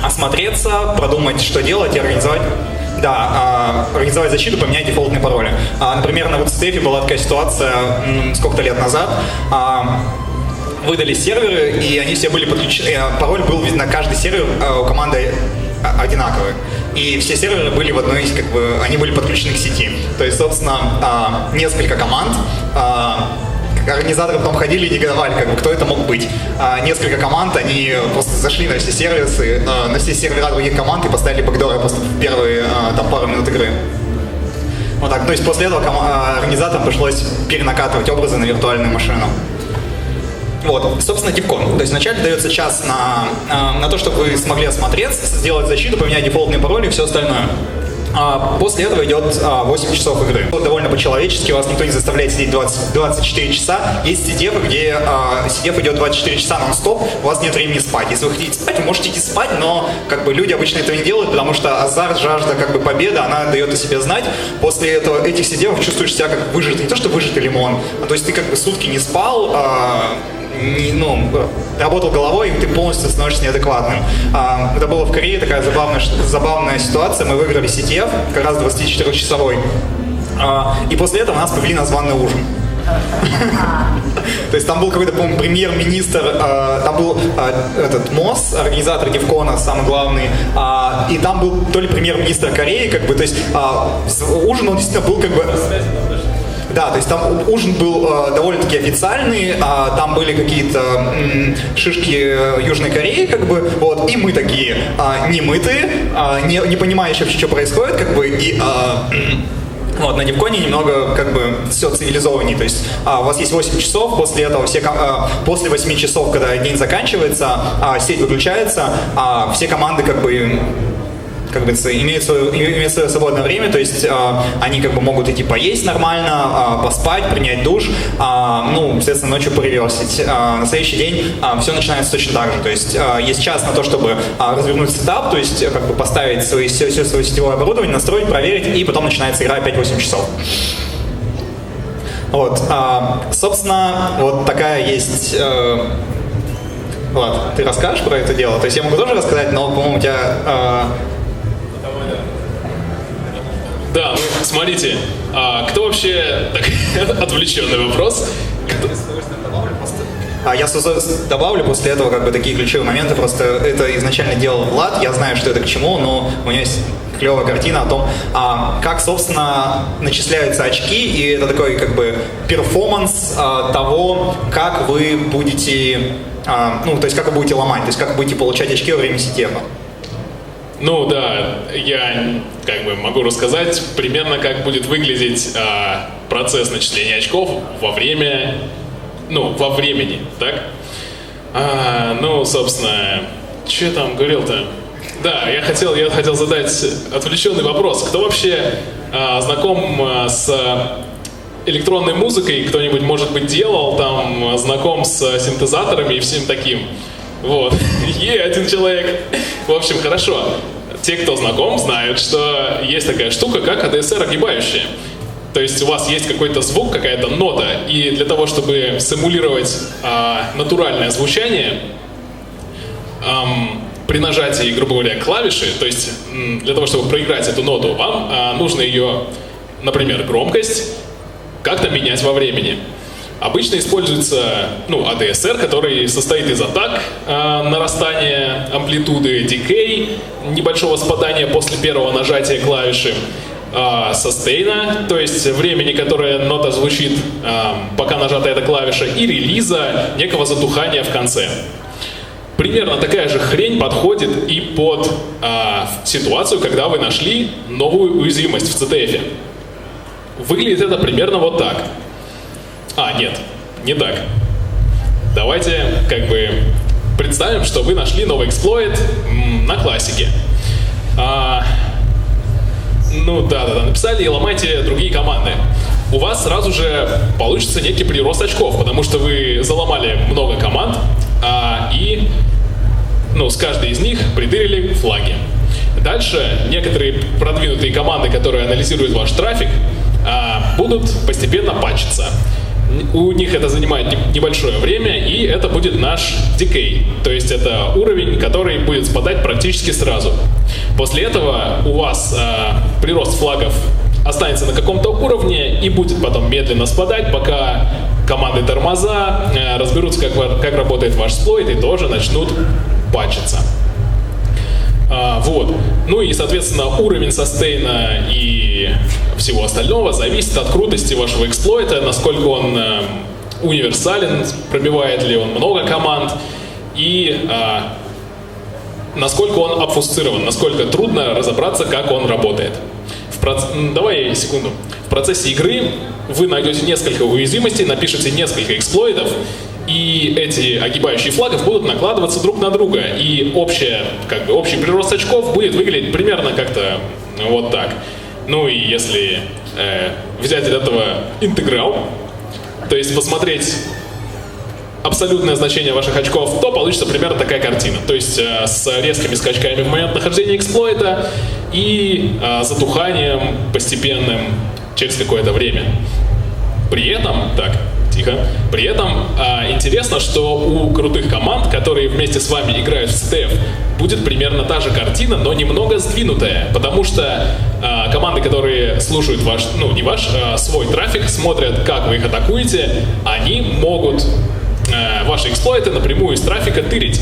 осмотреться, продумать, что делать и организовать. Да, организовать защиту, поменять дефолтные пароли. Например, на WCTF была такая ситуация сколько-то лет назад. Выдали серверы, и они все были подключены. Пароль был на каждый сервер у команды одинаковый. И все серверы были в одной, как бы, они были подключены к сети. То есть, собственно, несколько команд. Организаторы потом ходили и негодовали, как бы, кто это мог быть. Несколько команд, они просто зашли на все сервисы, на все сервера других команд и поставили бэкдоры просто в первые там, пару минут игры. Вот так. То есть после этого организаторам пришлось перенакатывать образы на виртуальную машину. Вот, собственно, DevCon. То есть вначале дается час на то, чтобы вы смогли осмотреться, сделать защиту, поменять дефолтные пароли и все остальное. После этого идет 8 часов игры. Довольно по-человечески, вас никто не заставляет сидеть 24 часа. Есть CTF, где CTF идет 24 часа нон-стоп, у вас нет времени спать. Если вы хотите спать, вы можете идти спать, но как бы люди обычно этого не делают, потому что азарт, жажда, как бы победа, она дает о себе знать. После этого этих CTF чувствуешь себя как выжатый, не то что выжатый лимон, а то есть ты как бы сутки не спал, работал головой, и ты полностью становишься неадекватным. Это было в Корее, такая забавная ситуация. Мы выиграли CTF, как раз 24-часовой. И после этого нас повели на званый ужин. То есть там был какой-то, по-моему, премьер-министр, там был этот МОС, организатор DevCon, самый главный, и там был то ли премьер-министр Кореи, как бы, то есть ужин, он действительно был как бы... Да, то есть там ужин был довольно-таки официальный, там были какие-то шишки Южной Кореи, как бы, вот, и мы такие немытые, не понимающие вообще, что происходит, как бы, и вот, на DevCon немного, как бы, все цивилизованнее, то есть у вас есть 8 часов, после этого после 8 часов, когда день заканчивается, сеть выключается, все команды, как бы имеют свое свободное время, то есть они как бы могут идти поесть нормально, поспать, принять душ, ну, естественно, ночью пореверсить. На следующий день все начинается точно так же, то есть есть час на то, чтобы развернуть сетап, то есть как бы поставить все свое сетевое оборудование, настроить, проверить, и потом начинается игра опять 8 часов. Вот, собственно, вот такая есть... Влад, ты расскажешь про это дело? То есть я могу тоже рассказать, но, по-моему, у тебя... Да, ну, смотрите, кто вообще, так, отвлеченный вопрос, Я добавлю после этого как бы такие ключевые моменты, просто это изначально делал Влад, я знаю, что это к чему, но у него есть клевая картина о том, как, собственно, начисляются очки, и это такой как бы перформанс того, как вы будете, то есть как вы будете ломать, то есть как вы будете получать очки во время сетепа. Ну да, я как бы могу рассказать примерно, как будет выглядеть процесс начисления очков во времени, так? Собственно, что я там говорил-то? Да, я хотел задать отвлеченный вопрос. Кто вообще знаком с электронной музыкой? Кто-нибудь, может быть, делал там, знаком с синтезаторами и всем таким? Вот. Один человек. В общем, хорошо. Те, кто знаком, знают, что есть такая штука, как ADSR огибающая. То есть у вас есть какой-то звук, какая-то нота, и для того, чтобы симулировать натуральное звучание, при нажатии, грубо говоря, клавиши, то есть для того, чтобы проиграть эту ноту, вам нужно ее, например, громкость как-то менять во времени. Обычно используется ADSR, который состоит из атак, нарастания амплитуды, дикей, небольшого спадания после первого нажатия клавиши, состейна, то есть времени, которое нота звучит, пока нажата эта клавиша, и релиза, некого затухания в конце. Примерно такая же хрень подходит и под ситуацию, когда вы нашли новую уязвимость в CTF. Выглядит это примерно вот так. Нет, не так. Давайте представим, что вы нашли новый эксплойт на классике. Написали и ломайте другие команды. У вас сразу же получится некий прирост очков, потому что вы заломали много команд, и с каждой из них придырили флаги. Дальше некоторые продвинутые команды, которые анализируют ваш трафик, будут постепенно патчиться. У них это занимает небольшое время, и это будет наш decay, то есть это уровень, который будет спадать практически сразу. После этого у вас прирост флагов останется на каком-то уровне и будет потом медленно спадать, пока команды тормоза разберутся, как работает ваш эксплойт, и тоже начнут патчиться. И, соответственно, уровень состейна и всего остального зависит от крутости вашего эксплойта, насколько он универсален, пробивает ли он много команд, и насколько он обфусцирован, насколько трудно разобраться, как он работает. Давай секунду. В процессе игры вы найдете несколько уязвимостей, напишите несколько эксплойтов, и эти огибающие флагов будут накладываться друг на друга. И общий прирост очков будет выглядеть примерно как-то вот так. И если взять от этого интеграл, то есть посмотреть абсолютное значение ваших очков, то получится примерно такая картина. То есть с резкими скачками в момент нахождения эксплойта и затуханием постепенным через какое-то время. При этом, интересно, что у крутых команд, которые вместе с вами играют в CTF, будет примерно та же картина, но немного сдвинутая, потому что команды, которые слушают свой трафик, смотрят, как вы их атакуете, они могут ваши эксплойты напрямую из трафика тырить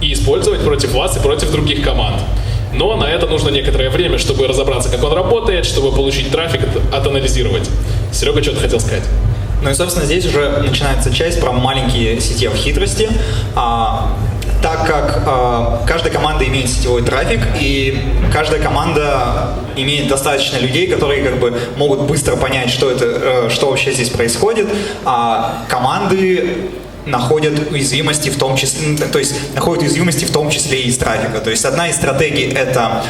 и использовать против вас и против других команд. Но на это нужно некоторое время, чтобы разобраться, как он работает, чтобы получить трафик, отанализировать. Серега, что ты хотел сказать? И, собственно, здесь уже начинается часть про маленькие сетевые хитрости. Так как каждая команда имеет сетевой трафик, и каждая команда имеет достаточно людей, которые могут быстро понять, что вообще здесь происходит, команды находят уязвимости в том числе, и из трафика. То есть одна из стратегий — это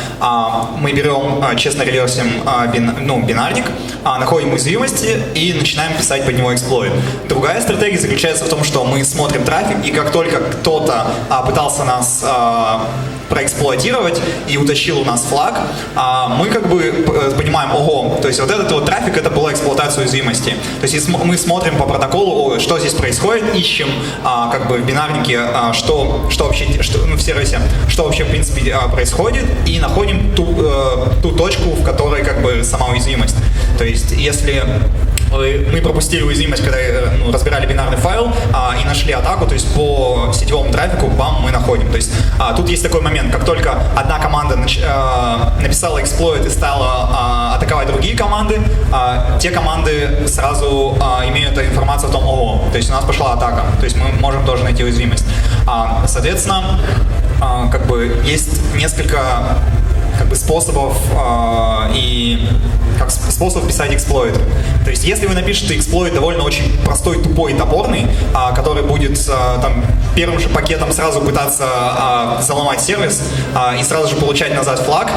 мы берем, честно реверсим бинарник, находим уязвимости и начинаем писать под него эксплойт. Другая стратегия заключается в том, что мы смотрим трафик, и как только кто-то пытался нас проэксплуатировать и утащил у нас флаг, мы понимаем, то есть вот этот трафик — это была эксплуатация уязвимости. То есть мы смотрим по протоколу, что здесь происходит, ищем в бинарнике, что вообще в сервисе, что вообще в принципе происходит, и находим ту точку, в которой сама уязвимость. То есть если мы пропустили уязвимость, когда разбирали бинарный файл и нашли атаку, то есть по сетевому трафику бам мы находим. То есть тут есть такой момент, как только одна команда написала эксплойт и стала атаковать другие команды, те команды сразу имеют информацию о том, то есть у нас пошла атака, то есть мы можем тоже найти уязвимость. Соответственно, как бы есть несколько способов способов писать эксплойт. То есть, если вы напишете эксплойт довольно очень простой, тупой и топорный, который будет там первым же пакетом сразу пытаться заломать сервис и сразу же получать назад флаг,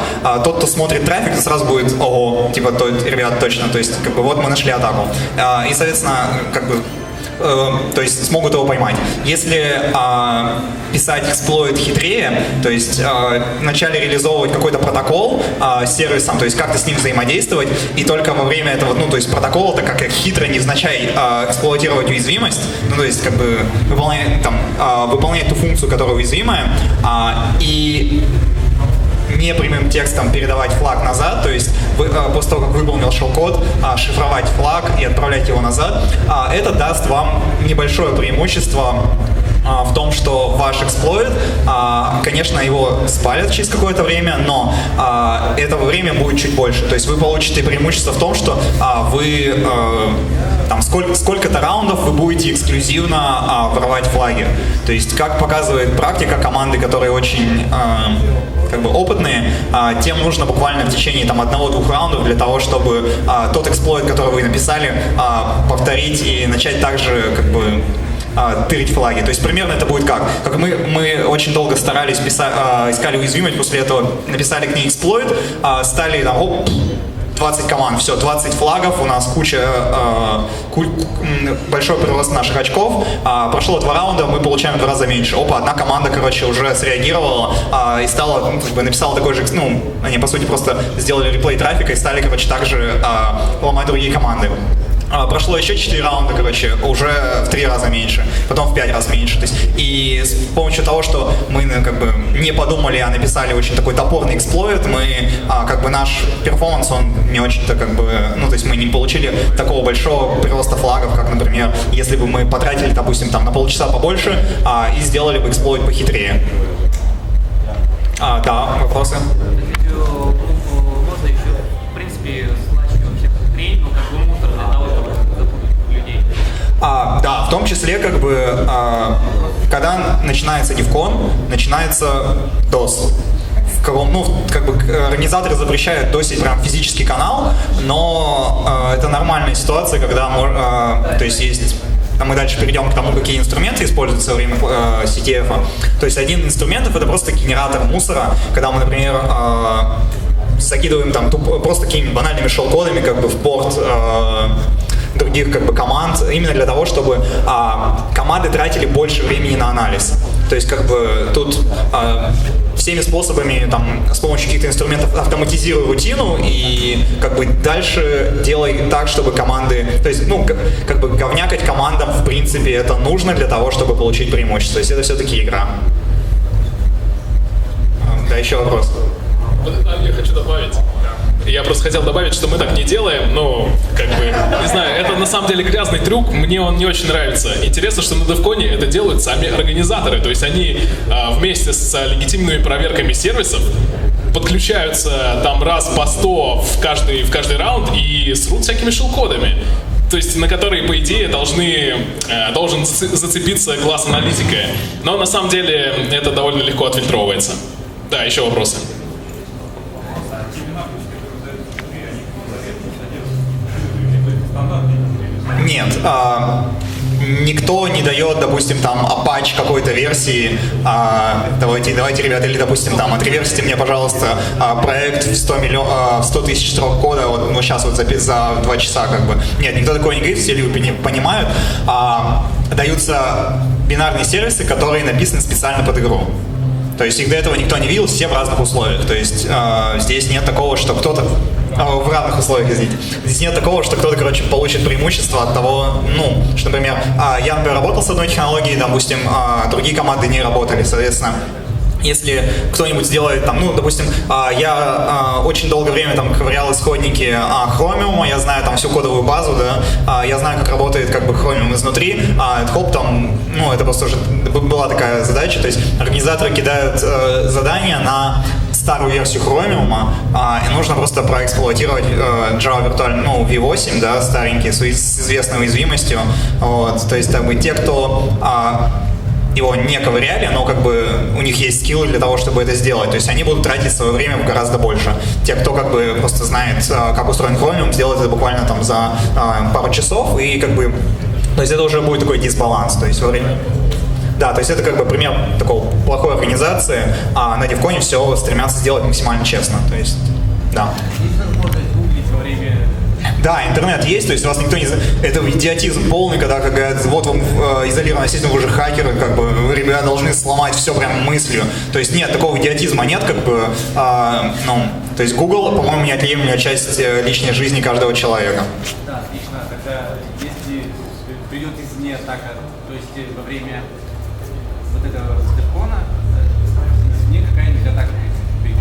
тот, кто смотрит трафик, сразу будет, типа, ребят, точно, то есть, как бы, вот мы нашли атаку. И, соответственно, как бы, то есть смогут его поймать. Если писать эксплойт хитрее, то есть вначале реализовывать какой-то протокол с сервисом, то есть как-то с ним взаимодействовать, и только во время этого, то есть протокол, это как хитро, невзначай эксплуатировать уязвимость, то есть как бы выполнять ту функцию, которая уязвимая, и не прямым текстом передавать флаг назад, то есть после того, как выполнил shellcode, шифровать флаг и отправлять его назад, это даст вам небольшое преимущество в том, что ваш эксплойт, конечно, его спалят через какое-то время, но этого время будет чуть больше. То есть вы получите преимущество в том, что вы там сколько-то раундов вы будете эксклюзивно воровать флаги. То есть, как показывает практика, команды, которые очень опытные, тем нужно буквально в течение 1-2 раундов для того, чтобы тот эксплойт, который вы написали, повторить и начать также тырить флаги. То есть примерно это будет как мы очень долго старались искали уязвимость, после этого написали к ней эксплойт, стали 20 команд, все, 20 флагов, у нас большой прирост наших очков, прошло 2 раунда, мы получаем в 2 раза меньше. Одна команда, уже среагировала и стала, написала такой же, они, по сути, просто сделали реплей трафика и стали, также ломать другие команды. Прошло еще 4 раунда, уже в 3 раза меньше, потом в 5 раз меньше. То есть, и с помощью того, что мы не подумали, а написали очень такой топорный эксплойт, мы, наш перформанс, он не очень-то то есть мы не получили такого большого прироста флагов, как, например, если бы мы потратили, допустим, на полчаса побольше и сделали бы эксплойт похитрее. Да, вопросы? Можно еще, в принципе, слачивать вообще хрень, мусор для того, чтобы запутать людей. Да, в том числе, когда начинается DevCon, начинается DOS. Организаторы запрещают досить прям физический канал, но это нормальная ситуация, когда то есть мы дальше перейдем к тому, какие инструменты используются во время CTF. То есть один из инструментов — это просто генератор мусора, когда мы, например, закидываем просто какими-нибудь банальными шелл-кодами в порт других команд, именно для того, чтобы команды тратили больше времени на анализ. То есть тут всеми способами, с помощью каких-то инструментов автоматизируй рутину и дальше делай так, чтобы команды, то есть, говнякать командам, в принципе, это нужно для того, чтобы получить преимущество. То есть это все-таки игра. Да, еще вопрос. Я хочу добавить. Я просто хотел добавить, что мы так не делаем, не знаю, это на самом деле грязный трюк, мне он не очень нравится. Интересно, что на DevCon это делают сами организаторы, то есть они вместе с легитимными проверками сервисов подключаются раз по 100 в каждый раунд и срут всякими шелл-кодами, то есть на которые, по идее, должен зацепиться глаз аналитика. Но на самом деле это довольно легко отфильтровывается. Да, еще вопросы. Нет, никто не дает, допустим, Apache какой-то версии, давайте, ребята, или, допустим, отреверсите мне, пожалуйста, проект в 100 тысяч строк кода, сейчас за 2 часа, Нет, никто такое не говорит, все люди понимают. Даются бинарные сервисы, которые написаны специально под игру. То есть их до этого никто не видел, все в разных условиях. То есть здесь нет такого, что кто-то в равных условиях, извините. Здесь нет такого, что кто-то, получит преимущество от того, что, например, я, например, работал с одной технологией, допустим, другие команды не работали, соответственно. если кто-нибудь сделает там, ну, допустим, я очень долгое время там ковырял исходники Chromium, я знаю там всю кодовую базу, да, я знаю, как работает как бы Chromium изнутри, хоп, там, ну, это просто уже была такая задача, то есть организаторы кидают задания на старую версию Chromium, и нужно просто проэксплуатировать Java Virtual, ну, V8, да, старенький, с известной уязвимостью, вот, то есть, как бы, те, кто его не ковыряли, но как бы у них есть скиллы для того, чтобы это сделать. То есть они будут тратить свое время гораздо больше. Те, кто как бы просто знает, как устроен Chromium, сделают это буквально там за пару часов, и как бы, то есть это уже будет такой дисбаланс. То есть во время... Да, то есть это как бы пример такой плохой организации, а на DevCon все стремятся сделать максимально честно. То есть, да. Да, интернет есть, то есть вас никто не... Это идиотизм полный, когда как говорят, вот вам изолированная система, вы же хакеры, как бы, вы, ребята, должны сломать все прям мыслью. То есть нет, такого идиотизма нет, как бы, ну, то есть Google, по-моему, неотъемлемая часть личной жизни каждого человека. Да, отлично. Тогда, если придет извне атака, то есть во время вот этого DevCon, извне какая-нибудь атака придет.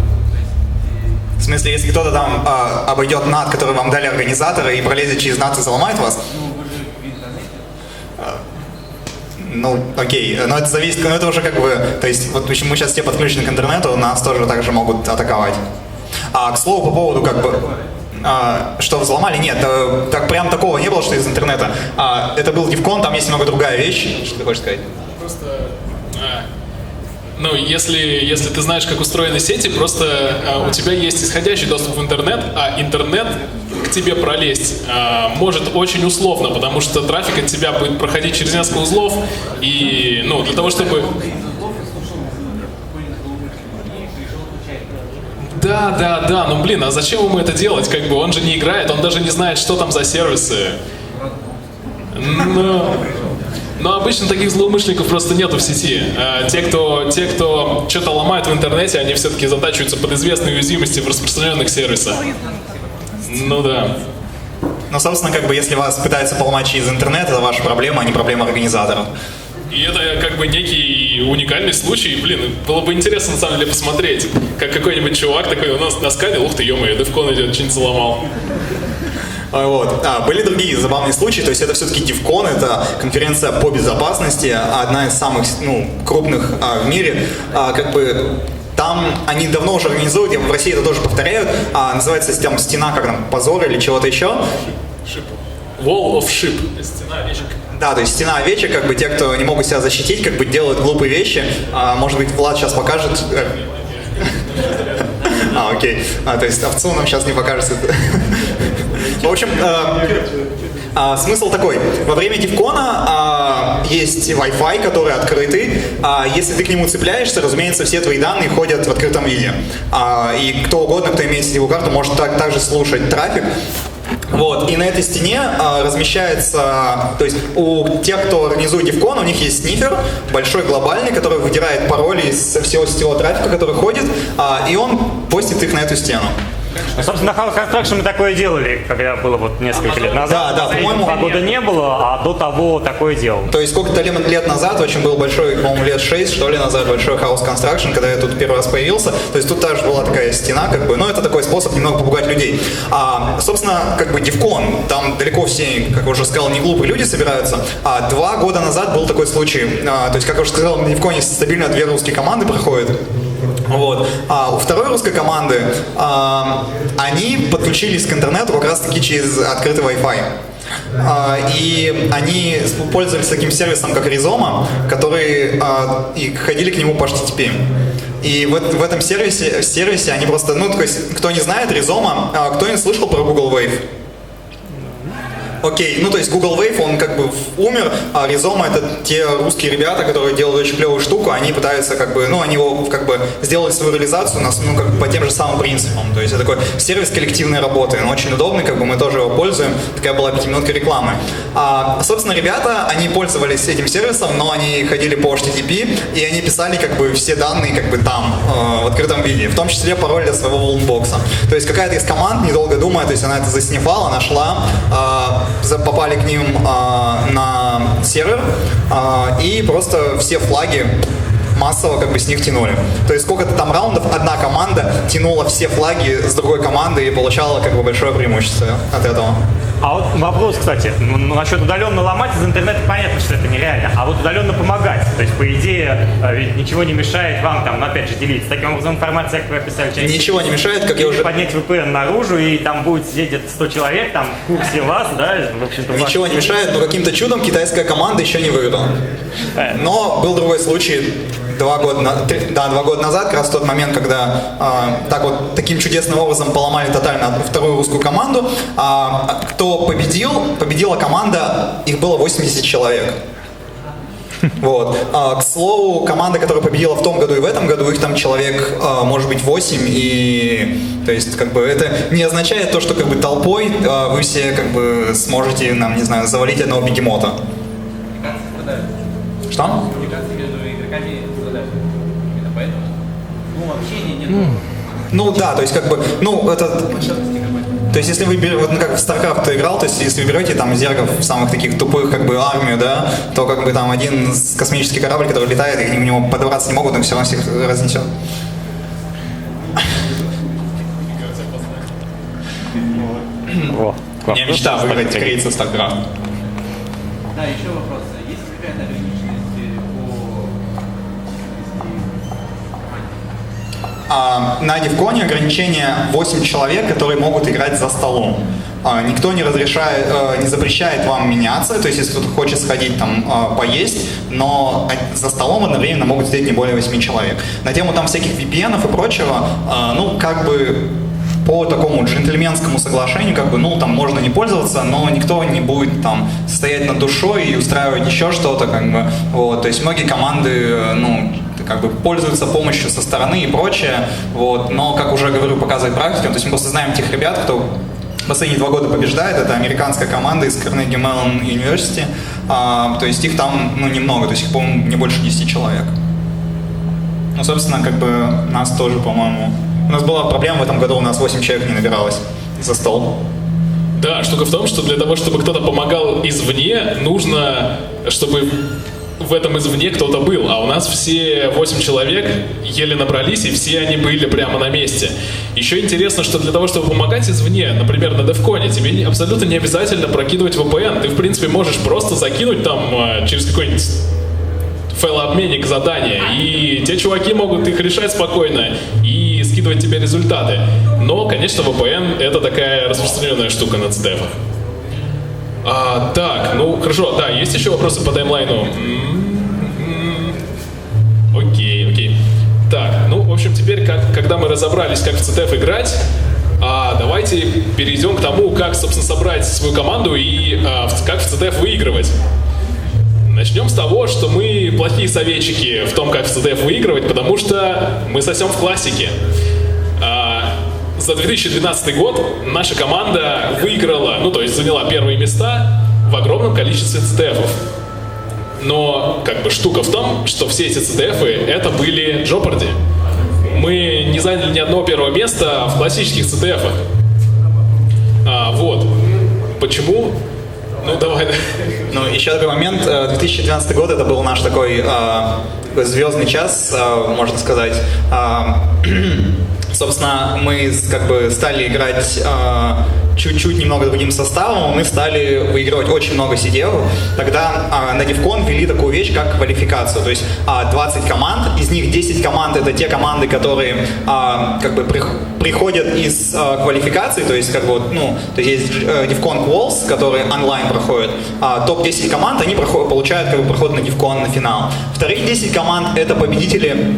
В смысле, если кто-то там обойдет NAT, который вам дали организаторы, и пролезет через NAT и заломает вас? Ну, вы же в интернете. Ну, окей, но это зависит, но это уже как бы, то есть, вот почему мы сейчас все подключены к интернету, нас тоже также могут атаковать. К слову, по поводу, как бы, что взломали, нет, так прям такого не было, что из интернета. Это был DevCon, там есть немного другая вещь. Что ты хочешь сказать? Просто... Ну, если ты знаешь, как устроены сети, просто у тебя есть исходящий доступ в интернет, а интернет к тебе пролезть может очень условно, потому что трафик от тебя будет проходить через несколько узлов, и, ну, для того, чтобы... Да, ну блин, а зачем ему это делать? Как бы он же не играет, он даже не знает, что там за сервисы. Но обычно таких злоумышленников просто нету в сети. Те, кто что-то ломает в интернете, они все-таки затачиваются под известные уязвимости в распространенных сервисах. Ну да. Ну, собственно, как бы, если вас пытаются поломать через интернет, это ваша проблема, а не проблема организаторов. И это как бы некий уникальный случай. Блин, было бы интересно на самом деле посмотреть, как какой-нибудь чувак такой у нас насканил, ух ты, ё-моё, DevCon идет, что-нибудь заломал. Вот. Были другие забавные случаи, то есть это все-таки DevCon, это конференция по безопасности, одна из самых крупных в мире. Как бы там они давно уже организуют, в России это тоже повторяют, называется там стена, как там, позор или чего-то еще. Wall of Ship. Стена овечек. Да, то есть стена овечек, как бы те, кто не могут себя защитить, как бы делают глупые вещи. Может быть, Влад сейчас покажет. Окей. То есть овцу нам сейчас не покажет. В общем, смысл такой. Во время DevCon есть Wi-Fi, который открытый. Если ты к нему цепляешься, разумеется, все твои данные ходят в открытом виде. И кто угодно, кто имеет сетевую карту, может также слушать трафик. Вот, и на этой стене размещается, то есть у тех, кто организует DevCon, у них есть снифер, большой глобальный, который выдирает пароли из всего сетевого трафика, который ходит, и он постит их на эту стену. Ну, собственно, на House Construction мы такое делали, когда было вот несколько лет назад. Да, по-моему, 2 года не было, а до того такое делал. То есть сколько-то лет назад, очень был большой, по-моему, лет 6, что ли, назад, большой House Construction, когда я тут первый раз появился. То есть тут также была такая стена, как бы, но это такой способ немного попугать людей. Собственно, как бы DevCon, там далеко все, как я уже сказал, не глупые люди собираются. 2 года назад был такой случай, то есть, как я уже сказал, на DevCon стабильно 2 русские команды проходят. Вот. У второй русской команды они подключились к интернету как раз таки через открытый Wi-Fi. И они пользовались таким сервисом, как Rizoma, который и ходили к нему по HTTP. И в этом сервисе они просто, ну, то есть, кто не знает, Rizoma, кто не слышал про Google Wave? Окей, ну то есть Google Wave, он как бы умер, а Rizoma — это те русские ребята, которые делают очень клевую штуку, они пытаются как бы, ну они его как бы сделали свою реализацию ну, как бы по тем же самым принципам. То есть это такой сервис коллективной работы, он очень удобный, как бы мы тоже его пользуем, такая была 5-минутка рекламы. Собственно, ребята, они пользовались этим сервисом, но они ходили по HTTP, и они писали как бы все данные как бы там, в открытом виде, в том числе пароль для своего вулнбокса. То есть какая-то из команд, недолго думая, то есть она это заснифала, нашла, попали к ним на сервер, и просто все флаги массово как бы с них тянули. То есть сколько-то там раундов одна команда тянула все флаги с другой команды и получала как бы большое преимущество от этого. А вот вопрос, кстати, насчет удаленно ломать из интернета, понятно, что это нереально, а вот удаленно помогать, то есть, по идее, ведь ничего не мешает вам там, опять же, делиться. Таким образом, информация, как вы описали, часть Ничего не мешает, как я уже... поднять VPN наружу, и там будет сидеть где-то 100 человек, там, в курсе вас, да, в общем-то... Ничего не мешает, но каким-то чудом китайская команда еще не выиграла. Но был другой случай 2 года назад, как раз в тот момент, когда таким чудесным образом поломали тотально вторую русскую команду. Кто победил? Победила команда, их было 80 человек. Вот. К слову, команда, которая победила в том году и в этом году, их там человек, может быть, 8, и то есть, как бы, это не означает то, что как бы толпой вы все как бы сможете, не знаю, завалить одного бегемота. Что? Коммуникации между игроками страдают. Именно поэтому. Ну, общения нет. Ну да, то есть как бы, то есть если вы берете, вот как в StarCraft кто играл, то есть если вы берете там зергов самых таких тупых, как бы армию, да, то как бы там один космический корабль, который летает, и к нему подобраться не могут, но все равно всех разнесет. Во, У меня мечта выиграть крейца StarCraft. Да, еще вопрос. Есть ли какая-то ограниченность по команде? На Дивконе ограничение 8 человек, которые могут играть за столом. Никто не разрешает, не запрещает вам меняться, то есть если кто-то хочет сходить там поесть, но за столом одновременно могут сидеть не более 8 человек. На тему там всяких VPN-ов и прочего, как бы по такому джентльменскому соглашению, как бы, там можно не пользоваться, но никто не будет там стоять над душой и устраивать еще что-то, как бы, вот, то есть многие команды, как бы пользуются помощью со стороны и прочее, вот, но, как уже говорю, показывает практика, то есть мы просто знаем тех ребят, кто последние 2 года побеждает, это американская команда из Carnegie Mellon University, то есть их там, немного, то есть их, по-моему, не больше 10 человек. Собственно, как бы нас тоже, по-моему, у нас была проблема в этом году, у нас 8 человек не набиралось за стол. Да, штука в том, что для того, чтобы кто-то помогал извне, нужно, чтобы в этом извне кто-то был. А у нас все 8 человек еле набрались, и все они были прямо на месте. Еще интересно, что для того, чтобы помогать извне, например, на Девконе, тебе абсолютно не обязательно прокидывать VPN. Ты, в принципе, можешь просто закинуть там через какой-нибудь файлообменник задания, и те чуваки могут их решать спокойно и скидывать тебе результаты. Но, конечно, VPN — это такая распространенная штука на CDF-ах. Так, хорошо, да, есть еще вопросы по таймлайну? Окей. Так, в общем, теперь, когда мы разобрались, как в CDF играть, давайте перейдем к тому, как, собственно, собрать свою команду и как в CDF выигрывать. Начнем с того, что мы плохие советчики в том, как в CDF выигрывать, потому что мы сосем в классике. За 2012 год наша команда выиграла, то есть заняла первые места в огромном количестве CDF-ов. Но, штука в том, что все эти CDF-ы это были Jeopardy. Мы не заняли ни одного первого места в классических CDF-ах. Вот. Почему? Давай. Еще такой момент. 2012 год это был наш такой звездный час, можно сказать. Собственно, мы стали играть чуть-чуть немного другим составом, мы стали выигрывать очень много CDF. Тогда на Divcon ввели такую вещь, как квалификацию. То есть 20 команд, из них 10 команд это те команды, которые приходят из квалификации, то есть то есть Divcon Quals, которые онлайн проходят. Топ-10 команд, они получают проход на Divcon на финал. Вторые 10 команд это победители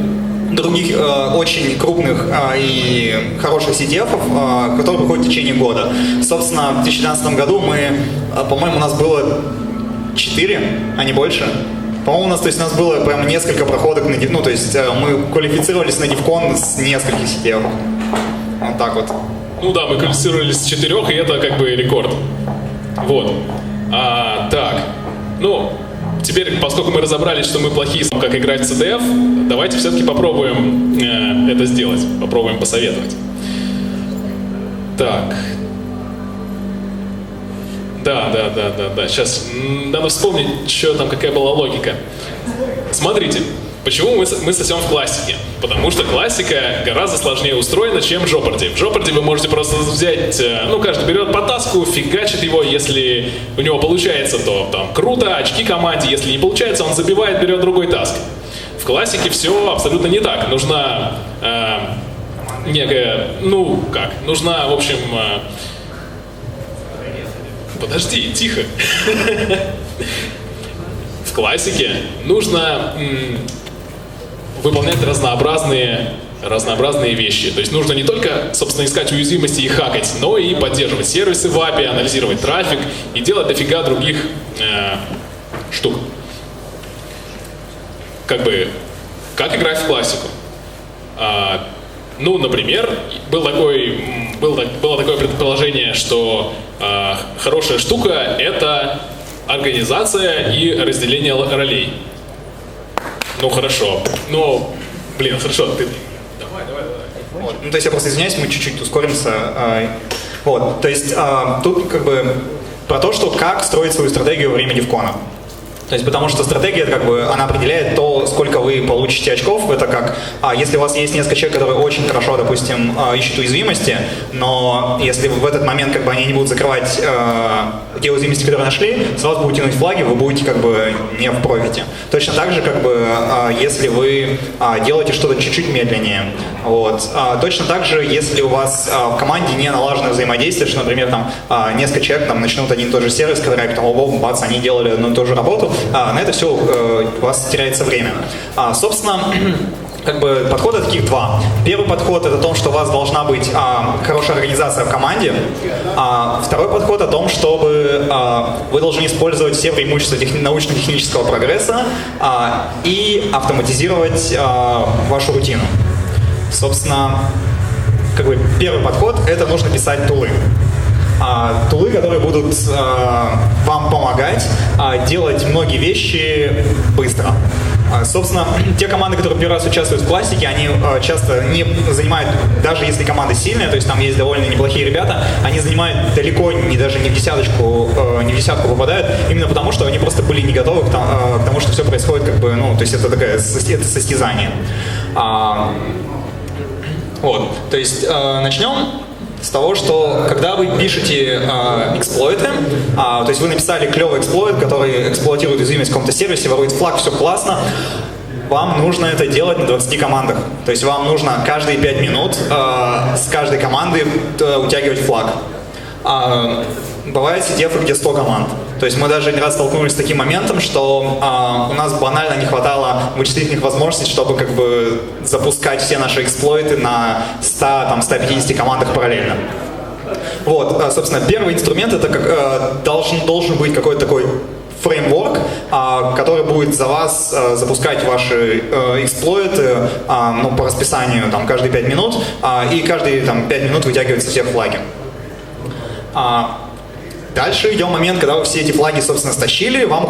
других очень крупных и хороших CDF-ов, которые проходят в течение года. Собственно, в 2012 году по-моему, у нас было 4, а не больше. По-моему, у нас было прям несколько проходок на Divcon, то есть мы квалифицировались на Divcon с нескольких CDF-ов. Вот так вот. Да, мы квалифицировались с 4, и это рекорд. Вот. Так. Теперь, поскольку мы разобрались, что мы плохие, как играть в CDF, давайте все-таки попробуем это сделать. Попробуем посоветовать. Так. Да. Сейчас надо вспомнить, какая была логика. Смотрите, Почему мы сосем в классике? Потому что классика гораздо сложнее устроена, чем в Jeopardy. В Jeopardy вы можете просто взять, каждый берет по таску, фигачит его, если у него получается, то там круто, очки команде, если не получается, он забивает, берет другой таск. В классике все абсолютно не так. Нужна некая, нужна, в общем... Подожди, тихо. В классике нужно выполнять разнообразные вещи. То есть нужно не только, собственно, искать уязвимости и хакать, но и поддерживать сервисы в API, анализировать трафик и делать дофига других штук. Как играть в классику? Например, было такое предположение, что хорошая штука — это организация и разделение ролей. Хорошо. Хорошо, ты... Давай. Вот. То есть я просто извиняюсь, мы чуть-чуть ускоримся. То есть тут про то, что как строить свою стратегию во время дивкона. То есть, потому что стратегия, она определяет то, сколько вы получите очков. Это как, если у вас есть несколько человек, которые очень хорошо, допустим, ищут уязвимости, но если в этот момент, они не будут закрывать те уязвимости, которые нашли, с вас будут тянуть флаги, вы будете, не в профите. Точно так же, если вы делаете что-то чуть-чуть медленнее. Вот. Точно так же, если у вас в команде не налажено взаимодействие, что, например, несколько человек начнут один и тот же сервис, который, бац, они делали одну и ту же работу, на это все у вас теряется время. Собственно, подхода таких два. Первый подход — это о том, что у вас должна быть хорошая организация в команде. Второй подход о том, чтобы вы должны использовать все преимущества научно-технического прогресса и автоматизировать вашу рутину. Собственно, первый подход — это нужно писать тулы. Тулы, которые будут вам помогать делать многие вещи быстро. Собственно, те команды, которые первый раз участвуют в классике, они часто не занимают, даже если команда сильная, то есть там есть довольно неплохие ребята, они занимают далеко даже не в десятку попадают, именно потому, что они просто были не готовы к тому, что все происходит, то есть это состязание. То есть начнем с того, что когда вы пишете эксплойты, то есть вы написали клевый эксплойт, который эксплуатирует уязвимость в каком-то сервисе, ворует флаг, все классно, вам нужно это делать на 20 командах. То есть вам нужно каждые 5 минут с каждой команды утягивать флаг. Бывают CTF, где 100 команд. То есть мы даже один раз столкнулись с таким моментом, что у нас банально не хватало вычислительных возможностей, чтобы запускать все наши эксплойты на 100-150 командах параллельно. Вот, собственно, первый инструмент — это должен быть какой-то такой фреймворк, который будет за вас запускать ваши эксплойты по расписанию каждые 5 минут, и каждые 5 минут вытягиваются все флаги. Дальше идет момент, когда вы все эти флаги, собственно, стащили, вам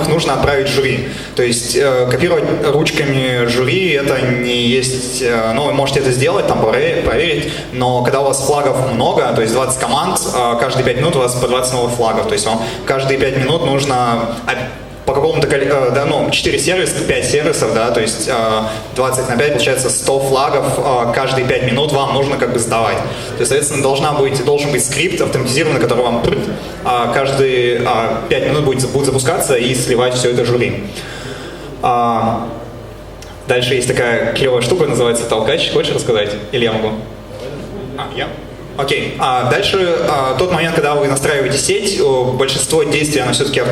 их нужно отправить в жюри. То есть копировать ручками жюри — это не есть... вы можете это сделать, проверить, но когда у вас флагов много, то есть 20 команд, каждые 5 минут у вас по 20 новых флагов. То есть вам каждые 5 минут нужно... по какому-то, 4 сервиса, 5 сервисов, то есть 20 на 5, получается 100 флагов каждые 5 минут вам нужно сдавать. То есть, соответственно, должен быть скрипт автоматизированный, который вам каждые 5 минут будет запускаться и сливать все это жюри. Дальше есть такая клевая штука, называется толкач. Хочешь рассказать? Или я могу? Я? Окей. Дальше тот момент, когда вы настраиваете сеть, большинство действий, оно все-таки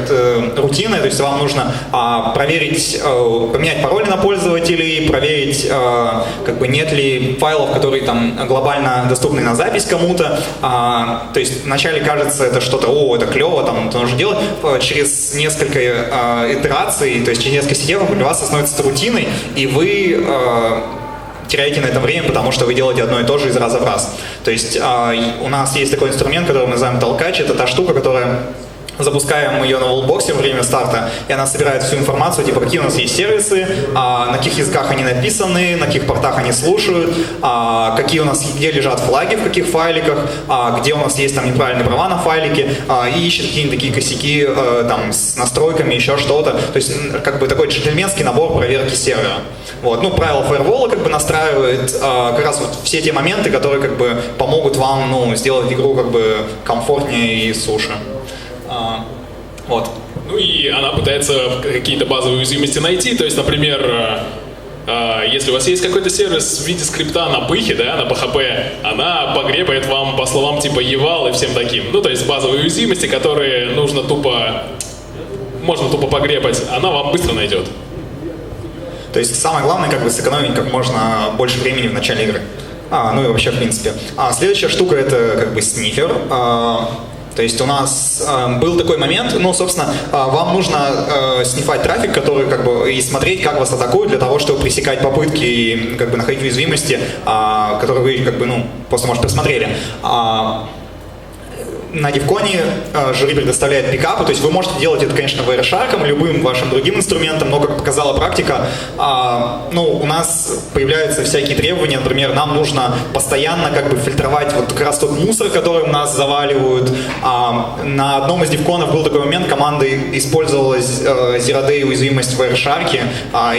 рутинное, то есть вам нужно проверить, поменять пароли на пользователей, проверить, нет ли файлов, которые глобально доступны на запись кому-то. То есть вначале кажется это что-то, это клево, это нужно делать. Через несколько итераций, то есть через несколько сетей для вас это становится рутиной, и вы теряете на этом время, потому что вы делаете одно и то же из раза в раз. То есть у нас есть такой инструмент, который мы называем толкач. Это та штука, которая запускаем ее на волбоксе во время старта, и она собирает всю информацию, типа, какие у нас есть сервисы, на каких языках они написаны, на каких портах они слушают, какие у нас, где лежат флаги, в каких файликах, где у нас есть там неправильные права на файлике, и ищет какие-нибудь такие косяки там с настройками, еще что-то. То есть, как бы такой джентльменский набор проверки сервера. Вот. Ну, правила фаервола как бы настраивает как раз вот все те моменты, которые как бы помогут вам, ну, сделать игру как бы комфортнее и суше. Вот. Ну и она пытается какие-то базовые уязвимости найти. То есть, например, если у вас есть какой-то сервис в виде скрипта на пыхе, да, на PHP, она погребает вам по словам типа eval и всем таким. Ну, то есть базовые уязвимости, которые можно можно тупо погребать, она вам быстро найдет. То есть самое главное, как бы сэкономить как можно больше времени в начале игры. Ну и вообще, в принципе. Следующая штука — это как бы снифер. То есть у нас был такой момент, ну, собственно, вам нужно снифать трафик, который как бы и смотреть, как вас атакуют, для того, чтобы пресекать попытки и как бы находить уязвимости, которые вы как бы, ну, просто, может, просмотрели. На Девконе жюри предоставляет пикапы, то есть вы можете делать это, конечно, Wireshark, любым вашим другим инструментом, но, как показала практика, ну, у нас появляются всякие требования, например, нам нужно постоянно как бы фильтровать вот как раз тот мусор, который у нас заваливают. На одном из Девконов был такой момент, команда использовала Zero Day уязвимость в Wireshark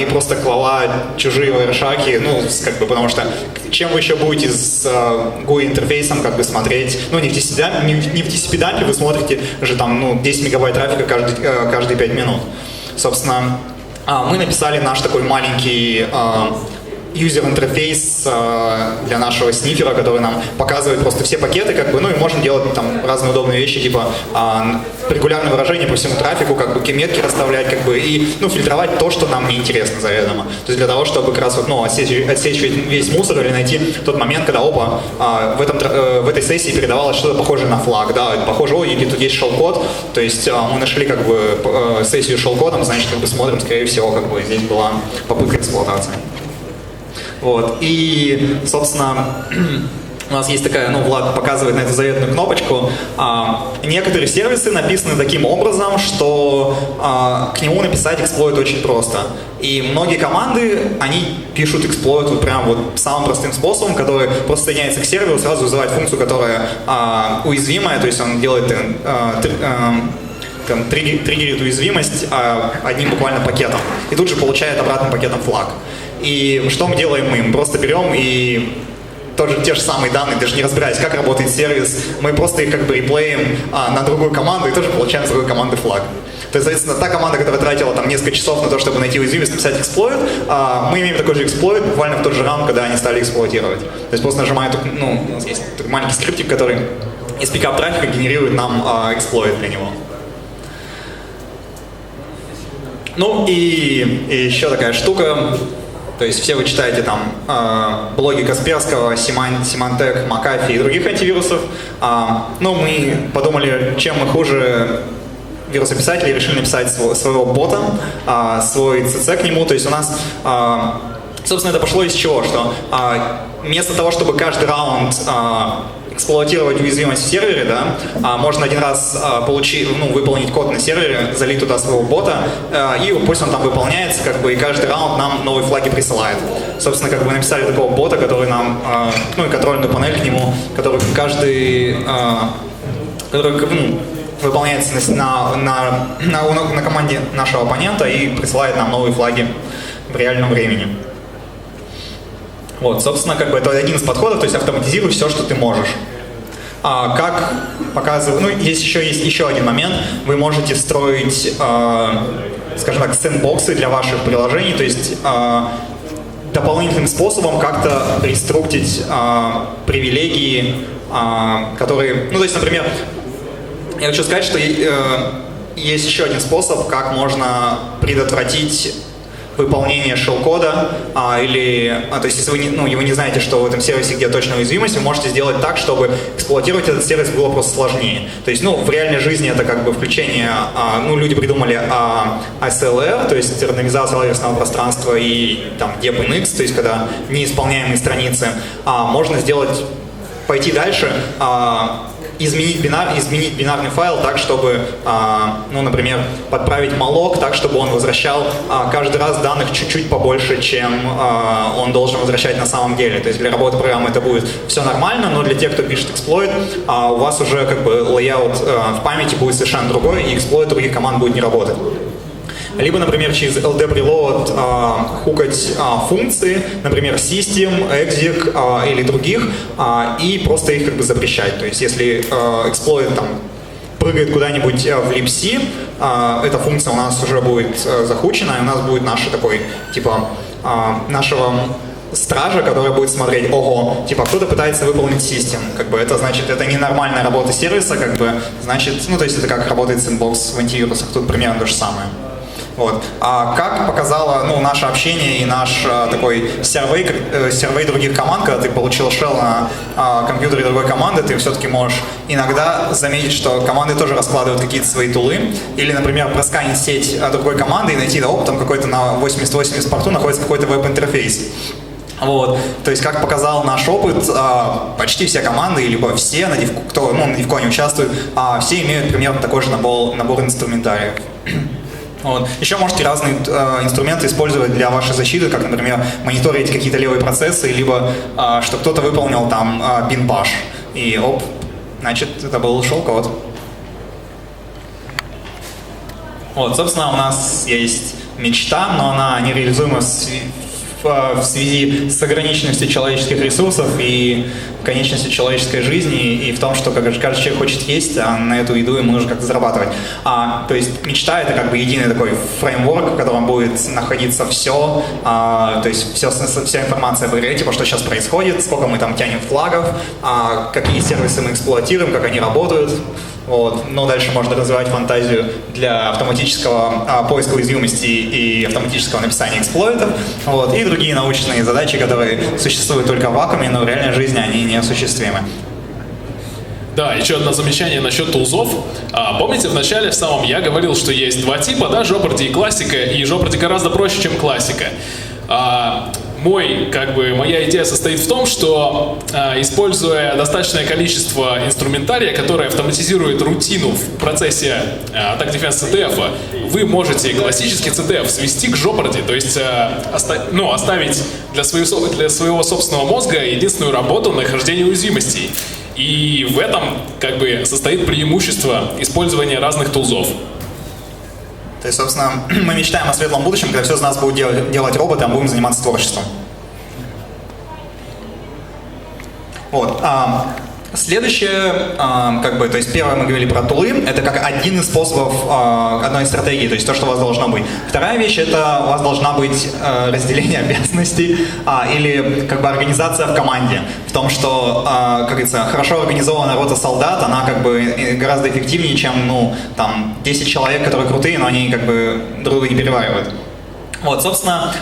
и просто клала чужие Wireshark, ну, как бы, потому что чем вы еще будете с GUI интерфейсом как бы смотреть, ну, не в TCP-дампе вы смотрите же там, ну, 10 мегабайт трафика каждые 5 минут. Собственно, мы написали наш такой маленький юзер-интерфейс для нашего снифера, который нам показывает просто все пакеты, как бы, ну и можно делать там разные удобные вещи, типа регулярное выражение по всему трафику, как бы метки расставлять, как бы, и, ну, фильтровать то, что нам не интересно заведомо. То есть для того, чтобы как раз вот, ну, отсечь весь мусор или найти тот момент, когда, опа, в этой сессии передавалось что-то похожее на флаг, да, похоже, или тут есть шелл-код, то есть мы нашли как бы сессию с шелл-кодом, значит, как бы смотрим, скорее всего, как бы здесь была попытка эксплуатации. Вот. И, собственно, у нас есть такая, ну, Влад показывает на эту заветную кнопочку. Некоторые сервисы написаны таким образом, что к нему написать эксплойт очень просто. И многие команды, они пишут эксплойт вот прям вот самым простым способом, который просто соединяется к серверу, сразу вызывает функцию, которая уязвимая, то есть он делает триггерит уязвимость одним буквально пакетом. И тут же получает обратным пакетом флаг. И что мы делаем? Мы просто берем и те же самые данные, даже не разбираясь, как работает сервис, мы просто их как бы реплеим на другую команду и тоже получаем с другой команды флаг. То есть, соответственно, та команда, которая тратила там несколько часов на то, чтобы найти уязвимость, написать эксплойт, мы имеем такой же эксплойт буквально в тот же раунд, когда они стали эксплуатировать. То есть просто нажимаем, ну, у нас есть такой маленький скриптик, который из пикап трафика генерирует нам эксплойт для него. Ну и еще такая штука. То есть все вы читаете там блоги Касперского, Symantec, McAfee и других антивирусов. Ну, мы подумали, чем мы хуже вирусописатели, и решили написать своего бота, свой CC к нему. То есть у нас, собственно, это пошло из чего? Что вместо того, чтобы каждый раунд эксплуатировать уязвимость в сервере, да, можно один раз выполнить код на сервере, залить туда своего бота, и пусть он там выполняется, как бы, и каждый раунд нам новые флаги присылает. Собственно, как бы написали такого бота, который нам, ну и контрольную панель к нему, который выполняется на команде нашего оппонента и присылает нам новые флаги в реальном времени. Вот, собственно, как бы это один из подходов, то есть автоматизируй все, что ты можешь. Как показываю, ну, есть еще один момент, вы можете строить, скажем так, сэндбоксы для ваших приложений, то есть дополнительным способом как-то реструктить привилегии, которые, ну, то есть, например, я хочу сказать, что есть еще один способ, как можно предотвратить выполнение шелл-кода, то есть если вы не знаете, что в этом сервисе где точно уязвимость, вы можете сделать так, чтобы эксплуатировать этот сервис было просто сложнее. То есть, ну, в реальной жизни это как бы включение, люди придумали ASLR, то есть рандомизация адресного пространства и там depNX, то есть когда неисполняемые страницы, можно сделать, пойти дальше, изменить бинарный файл так, чтобы, ну, например, подправить malloc так, чтобы он возвращал каждый раз данных чуть-чуть побольше, чем он должен возвращать на самом деле. То есть для работы программы это будет все нормально, но для тех, кто пишет эксплойт, у вас уже как бы лейаут в памяти будет совершенно другой, и эксплойт других команд будет не работать. Либо, например, через LD preload хукать функции, например, system, exec или других, и просто их как бы запрещать. То есть если эксплойт там прыгает куда-нибудь в libc, эта функция у нас уже будет захучена, и у нас будет наш такой, типа, нашего стража, который будет смотреть, ого, типа кто-то пытается выполнить систем, как бы это значит, это ненормальная работа сервиса, как бы, значит, ну то есть это как работает сэндбокс в антивирусах, тут примерно то же самое. Вот. А как показало, ну, наше общение и наш такой сервей других команд, когда ты получил shell на компьютере другой команды, ты все-таки можешь иногда заметить, что команды тоже раскладывают какие-то свои тулы, или, например, просканить сеть другой команды и найти, да, там какой-то на 8080 порту находится какой-то веб-интерфейс. Вот. То есть, как показал наш опыт, почти все команды, либо все, кто на DevCon участвует, все имеют примерно такой же набор инструментариев. Вот. Еще можете разные инструменты использовать для вашей защиты, как, например, мониторить какие-то левые процессы, либо что кто-то выполнил там bin bash, и оп, значит, это был shell-код. Вот, собственно, у нас есть мечта, но она нереализуема в связи с ограниченностью человеческих ресурсов и конечностью человеческой жизни, и в том, что каждый человек хочет есть, а на эту еду ему нужно как-то зарабатывать. То есть мечта — это как бы единый такой фреймворк, в котором будет находиться все, то есть вся информация в игре, типа что сейчас происходит, сколько мы там тянем флагов, какие сервисы мы эксплуатируем, как они работают. Вот. Но дальше можно развивать фантазию для автоматического поиска уязвимостей и автоматического написания эксплойтов. Вот. И другие научные задачи, которые существуют только в вакууме, но в реальной жизни они неосуществимы. Да, еще одно замечание насчет тулзов. Помните, в начале, в самом, я говорил, что есть два типа, да, Jeopardy и классика, и Jeopardy гораздо проще, чем классика. Моя идея состоит в том, что, используя достаточное количество инструментария, которое автоматизирует рутину в процессе Attack Defense CTF, вы можете классический CTF свести к Jeopardy, то есть оставить для своего собственного мозга единственную работу — нахождение уязвимостей. И в этом состоит преимущество использования разных тулзов. То есть, собственно, мы мечтаем о светлом будущем, когда все из нас будут делать роботы, а мы будем заниматься творчеством. Вот. Следующее, то есть первое мы говорили про тулы, это как один из способов одной стратегии, то есть то, что у вас должно быть. Вторая вещь, это у вас должна быть разделение обязанностей или как бы организация в команде. В том, что, как говорится, хорошо организованная рота солдат, она как бы гораздо эффективнее, чем, 10 человек, которые крутые, но они как бы друг друга не переваривают. Вот, собственно,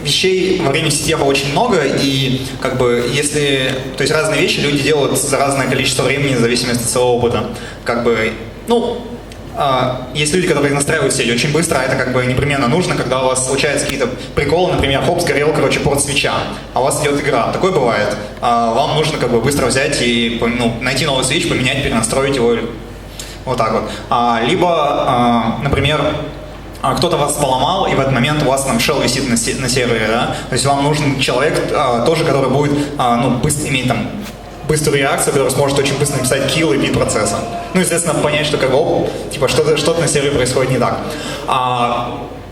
вещей во время CTF очень много, и то есть разные вещи люди делают за разное количество времени в зависимости от своего опыта. Есть люди, которые настраивают сеть очень быстро, а это непременно нужно, когда у вас случаются какие-то приколы, например, сгорел, порт свеча, а у вас идет игра. Такое бывает. Вам нужно быстро взять и найти новый свич, поменять, перенастроить его. Вот так вот. Либо, например, кто-то вас поломал, и в этот момент у вас там shell висит на сервере, да? То есть вам нужен человек тоже, который будет иметь там быструю реакцию, который сможет очень быстро написать kill и beat процесса. Естественно, понять, что что-то на сервере происходит не так.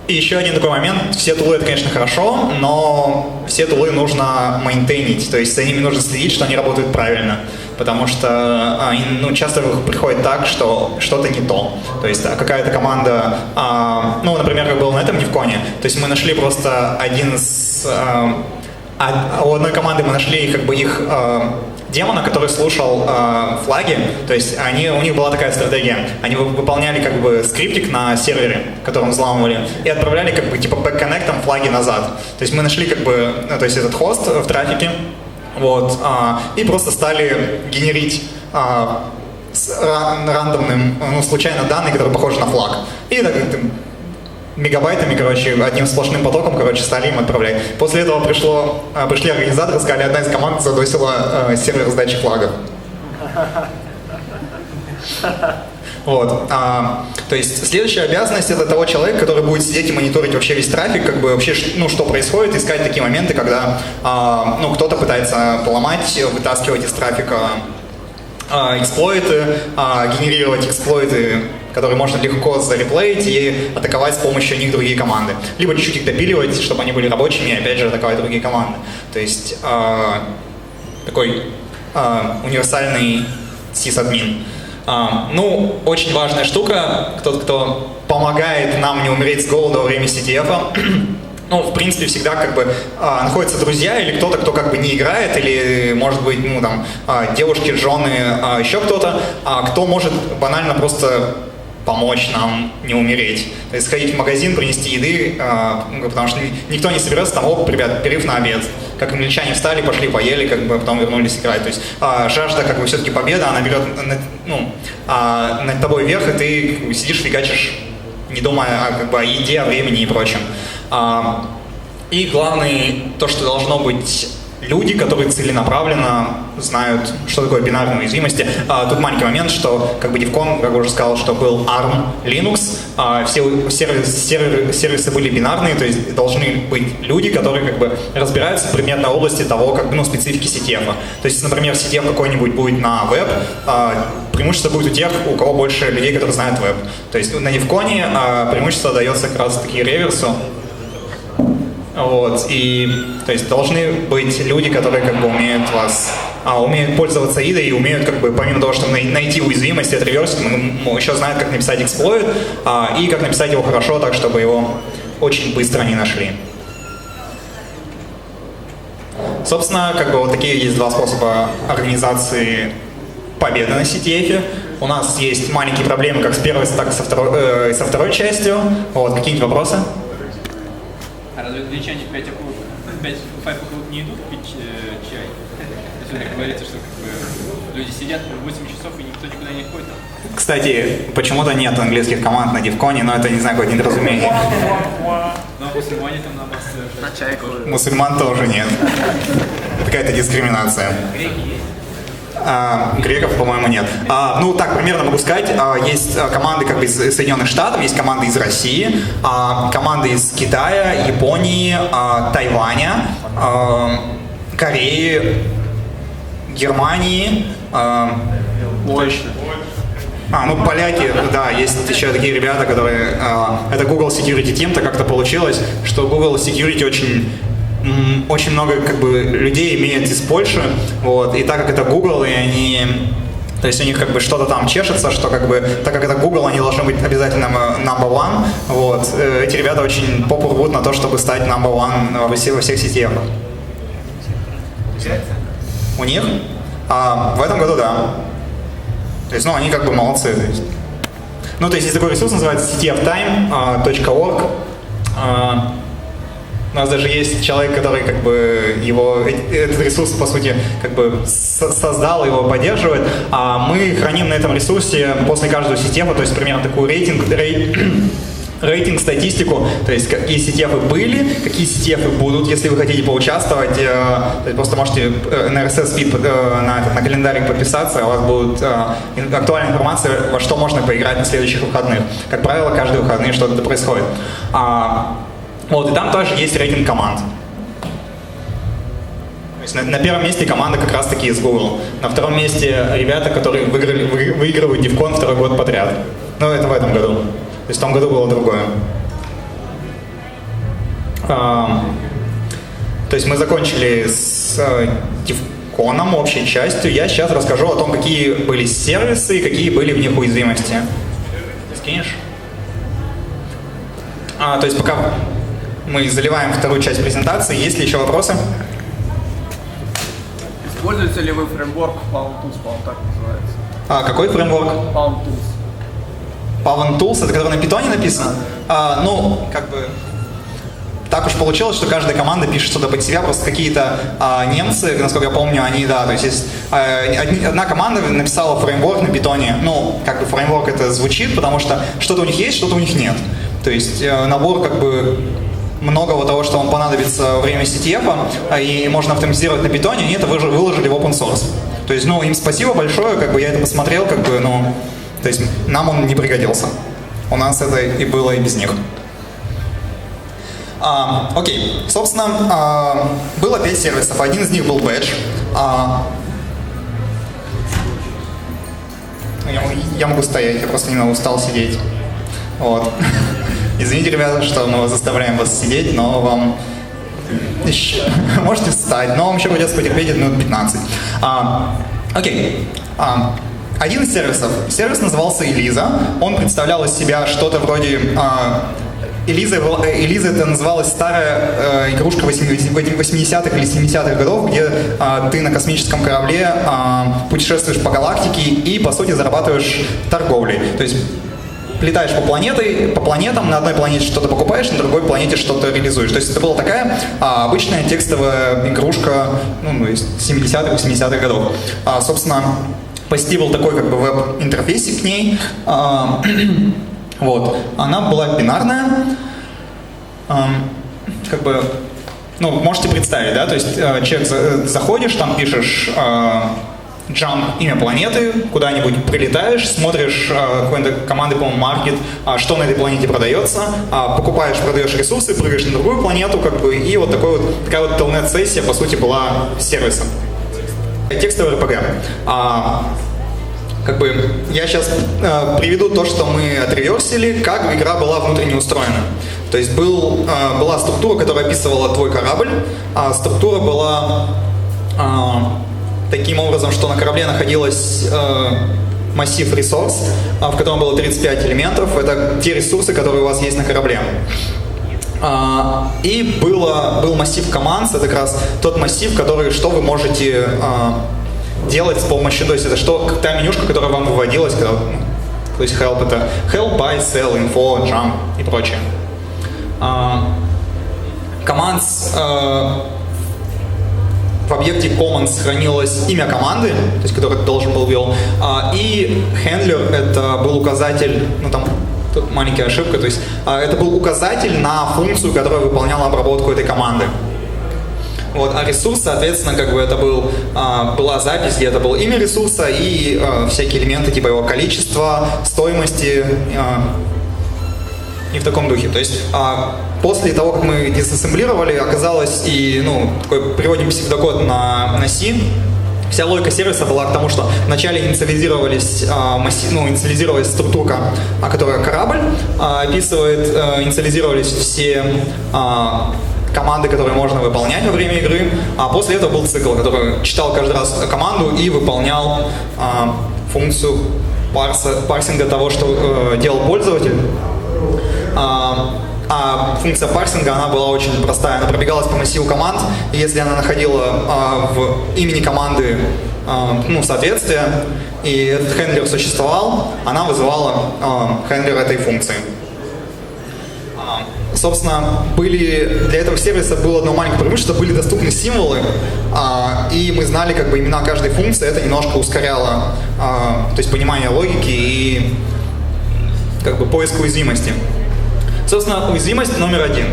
И еще один такой момент. Все тулы — это, конечно, хорошо, но все тулы нужно мейнтейнить, то есть за ними нужно следить, что они работают правильно. Потому что часто приходит так, что что-то не то. То есть какая-то команда, например, как было на этом DevCon, то есть мы нашли просто у одной команды мы нашли их демона, который слушал флаги, то есть у них была такая стратегия. Они выполняли скриптик на сервере, который взламывали, и отправляли бэк-коннектом флаги назад. То есть мы нашли то есть этот хост в трафике, вот, и просто стали генерить рандомным, случайно данные, которые похожи на флаг. И так мегабайтами, одним сплошным потоком, стали им отправлять. После этого пришли организаторы, сказали, одна из команд задосила сервер сдачи флагов. Вот. То есть следующая обязанность это того человека, который будет сидеть и мониторить вообще весь трафик, как бы вообще, ну, что происходит, искать такие моменты, когда ну, кто-то пытается поломать, вытаскивать из трафика эксплойты, генерировать эксплойты, которые можно легко зареплеить и атаковать с помощью них другие команды. Либо чуть-чуть их допиливать, чтобы они были рабочими, и опять же атаковать другие команды. То есть такой универсальный сисадмин. Ну, очень важная штука, тот, кто помогает нам не умереть с голода во время CTF-а. Ну, в принципе, всегда как бы находятся друзья или кто-то, кто как бы не играет, или, может быть, ну, там, девушки, жены, еще кто-то, кто может банально просто помочь нам не умереть. То есть сходить в магазин, принести еды, потому что никто не соберется там, оп, ребят, перерыв на обед. Как англичане встали, пошли, поели, как бы потом вернулись играть. То есть жажда, как бы все-таки победа, она берет над тобой вверх, и ты как бы, сидишь, фигачишь, не думая как бы, о еде, о времени и прочем. И главное, то, что должно быть люди, которые целенаправленно знают, что такое бинарные уязвимости. Тут маленький момент, что как бы DevCon, как я уже сказал, что был ARM Linux, все сервисы были бинарные, то есть должны быть люди, которые как бы разбираются в предметной области того, как бы, ну, специфики CTF. То есть, например, CTF какой-нибудь будет на веб, преимущество будет у тех, у кого больше людей, которые знают веб. То есть на DevCon преимущество дается как раз таки реверсу. Вот, и то есть должны быть люди, которые как бы умеют умеют пользоваться IDA и умеют как бы помимо того, чтобы найти уязвимость и отреверсить, еще знают, как написать эксплойт и как написать его хорошо, так чтобы его очень быстро не нашли. Собственно, как бы вот такие есть два способа организации победы на CTF. У нас есть маленькие проблемы как с первой, так и со второй частью. Вот, какие-нибудь вопросы? А разве англичане 5 пуховых не идут пить чай? То есть, как говорится, что как бы, люди сидят 8 часов и никто никуда не ходит. Кстати, почему-то нет английских команд на DevCon, но это, не знаю, какое-то недоразумение. Но мусульмане там на бас совершенно. На чай ходят. Мусульман тоже нет. Какая-то дискриминация. Греки есть. Греков, по-моему, нет. Ну, так, примерно могу сказать. Есть команды как бы из Соединенных Штатов, есть команды из России, команды из Китая, Японии, Тайваня, Кореи, Германии. Точно. Ну, поляки, да, есть еще такие ребята, которые... это Google Security Team, так как-то получилось, что Google Security очень много как бы людей имеет из Польши, вот, и так как это Google, и они, то есть у них как бы что-то там чешется, что как бы, так как это Google, они должны быть обязательно number one, вот, эти ребята очень попу рвут на то, чтобы стать number one во всех сетях. У них? В этом году, да. То есть, ну, они как бы молодцы. То есть. Ну, то есть, есть такой ресурс, называется ctftime.org. У нас даже есть человек, который как бы этот ресурс, по сути, как бы создал, его поддерживает. А мы храним на этом ресурсе после каждого CTF, то есть примерно такую рейтинг, статистику, то есть какие CTF были, какие CTF будут, если вы хотите поучаствовать, то есть просто можете на RSS feed на календарик подписаться, у вас будет актуальная информация, во что можно поиграть на следующих выходных. Как правило, каждые выходные что-то происходит. Вот, и там тоже есть рейтинг команд. То есть на первом месте команда как раз таки из Google. На втором месте ребята, которые выигрывают DevCon второй год подряд. Ну, это в этом году. То есть в том году было другое. То есть мы закончили с DevCon'ом, общей частью. Я сейчас расскажу о том, какие были сервисы и какие были в них уязвимости. Скинешь? То есть пока мы заливаем вторую часть презентации. Есть ли еще вопросы? Используете ли вы фреймворк Palm Tools, по-моему, так называется? Какой фреймворк? Palm Tools. Palm Tools, это который на питоне написан? Ну, как бы... Так уж получилось, что каждая команда пишет что-то под себя, просто какие-то немцы, насколько я помню, они, да, то есть одна команда написала фреймворк на питоне. Ну, как бы фреймворк это звучит, потому что что-то у них есть, что-то у них нет. То есть набор как бы многого того, что вам понадобится во время CTF, и можно автоматизировать на питоне, они это выложили в open source. То То есть, ну, им спасибо большое, как бы я это посмотрел, как бы, ну, то есть нам он не пригодился. У нас это и было и без них. Окей, собственно, было 5 сервисов. Один из них был Batch. Я могу стоять, я просто немного устал сидеть. Вот. Извините, ребята, что мы заставляем вас сидеть, но вам еще можете встать, но вам еще придется потерпеть минут 15. Окей. Один из сервисов. Сервис назывался Элиза. Он представлял из себя что-то вроде... Элиза это называлась старая игрушка 80-х или 70-х годов, где ты на космическом корабле путешествуешь по галактике и, по сути, зарабатываешь торговлей. То есть летаешь по планетам, на одной планете что-то покупаешь, на другой планете что-то реализуешь. То есть это была такая обычная текстовая игрушка, ну, из 70-х, 80-х годов. Собственно, по сети был такой как бы веб-интерфейсик к ней. Вот. Она была бинарная. Как бы, ну, можете представить, да, то есть человек заходишь, там пишешь jump, имя планеты, куда-нибудь прилетаешь, смотришь какой-то команды, по-моему, market, что на этой планете продается, покупаешь, продаешь ресурсы, прыгаешь на другую планету, как бы, и вот такая вот телнет-сессия, по сути, была сервисом. Текстовый RPG. Как бы я сейчас приведу то, что мы отреверсили, как игра была внутренне устроена. То есть была структура, которая описывала твой корабль, а структура была таким образом, что на корабле находилась массив ресурс, в котором было 35 элементов. Это те ресурсы, которые у вас есть на корабле. И был массив команд, это как раз тот массив, который, что вы можете делать с помощью, то есть это та менюшка, которая вам выводилась, когда, то есть help это help, buy, sell, info, jump и прочее. Commands, в объекте commands хранилось имя команды, то есть который ты должен был ввел, и handler это был указатель, ну там тут маленькая ошибка, то есть это был указатель на функцию, которая выполняла обработку этой команды. Вот, а ресурс, соответственно, как бы это была запись, где это было имя ресурса и всякие элементы типа его количества, стоимости и в таком духе. То есть после того, как мы дизассемблировали, оказалось и, ну, такой приводим псевдокод на C. Вся логика сервиса была к тому, что вначале инициализировалась структура, которая корабль описывает, инициализировались все команды, которые можно выполнять во время игры, а после этого был цикл, который читал каждый раз команду и выполнял функцию парсинга того, что делал пользователь. А функция парсинга, она была очень простая, она пробегалась по массиву команд, и если она находила в имени команды соответствие, и этот хендлер существовал, она вызывала хендлер этой функции. Собственно, для этого сервиса было одно маленькое преимущество, были доступны символы, и мы знали как бы имена каждой функции, это немножко ускоряло то есть понимание логики и как бы поиск уязвимости. Собственно, уязвимость номер 1.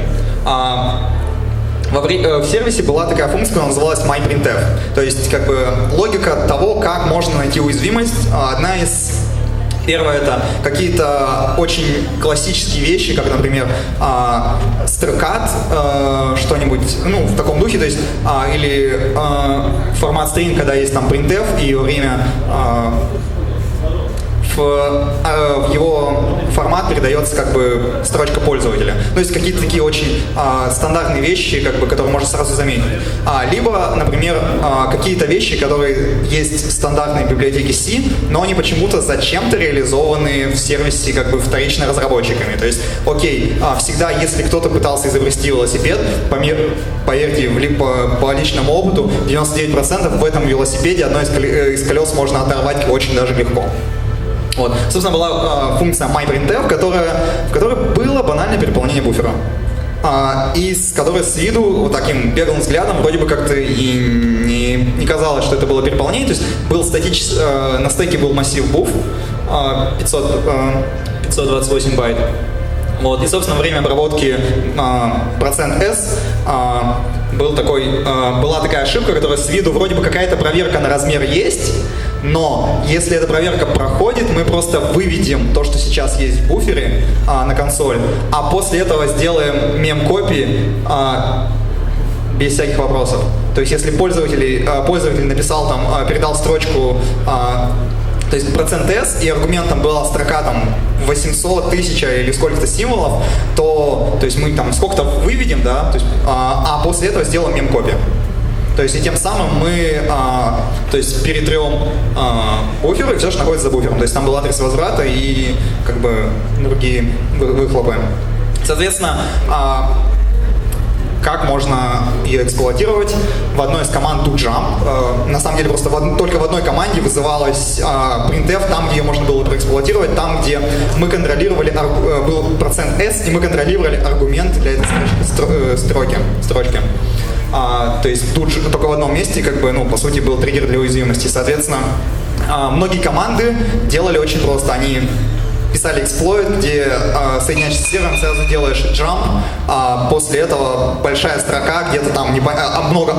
В сервисе была такая функция, которая называлась myPrintf. То есть как бы логика того, как можно найти уязвимость. Первое — это какие-то очень классические вещи, как, например, строкат, что-нибудь, ну, в таком духе, то есть, или формат string, когда есть там printf, и во время в его формат передается как бы строчка пользователя. То есть какие-то такие очень стандартные вещи, как бы, которые можно сразу заметить. Либо, например, какие-то вещи, которые есть в стандартной библиотеке C, но они почему-то зачем-то реализованы в сервисе как бы вторично разработчиками. То есть, окей, всегда, если кто-то пытался изобрести велосипед, поверьте, по личному опыту, 99% в этом велосипеде одно из колес можно оторвать очень даже легко. Вот. Собственно, была функция myPrintf, в которой было банальное переполнение буфера. И с которой с виду, вот таким беглым взглядом, вроде бы как-то и не казалось, что это было переполнение. То есть был на стеке был массив буф 528 байт. Вот. И, собственно, время обработки %s была такая ошибка, которая с виду вроде бы какая-то проверка на размер есть, но если эта проверка проходит, мы просто выведем то, что сейчас есть в буфере на консоль, а после этого сделаем мем-копии без всяких вопросов. То есть если пользователь написал там, передал строчку, то есть %s, и аргументом была строка там 800, 1000 или сколько-то символов, то есть мы там сколько-то выведем, да, то есть, а после этого сделаем мем-копию. То есть и тем самым мы то есть перетрем буфер, и все, что находится за буфером. То есть там был адрес возврата и как бы другие выхлопы. Соответственно, как можно ее эксплуатировать? В одной из команд DoJump. На самом деле просто только в одной команде вызывалась printf, там, где ее можно было проэксплуатировать, там, где мы контролировали, был %s, и мы контролировали аргумент для этой строчки. То есть тут только в одном месте, как бы, ну, по сути, был триггер для уязвимости. Соответственно, многие команды делали очень просто. Они писали эксплойт, где соединяешься с сервером, сразу делаешь jump, а после этого большая строка, где-то там много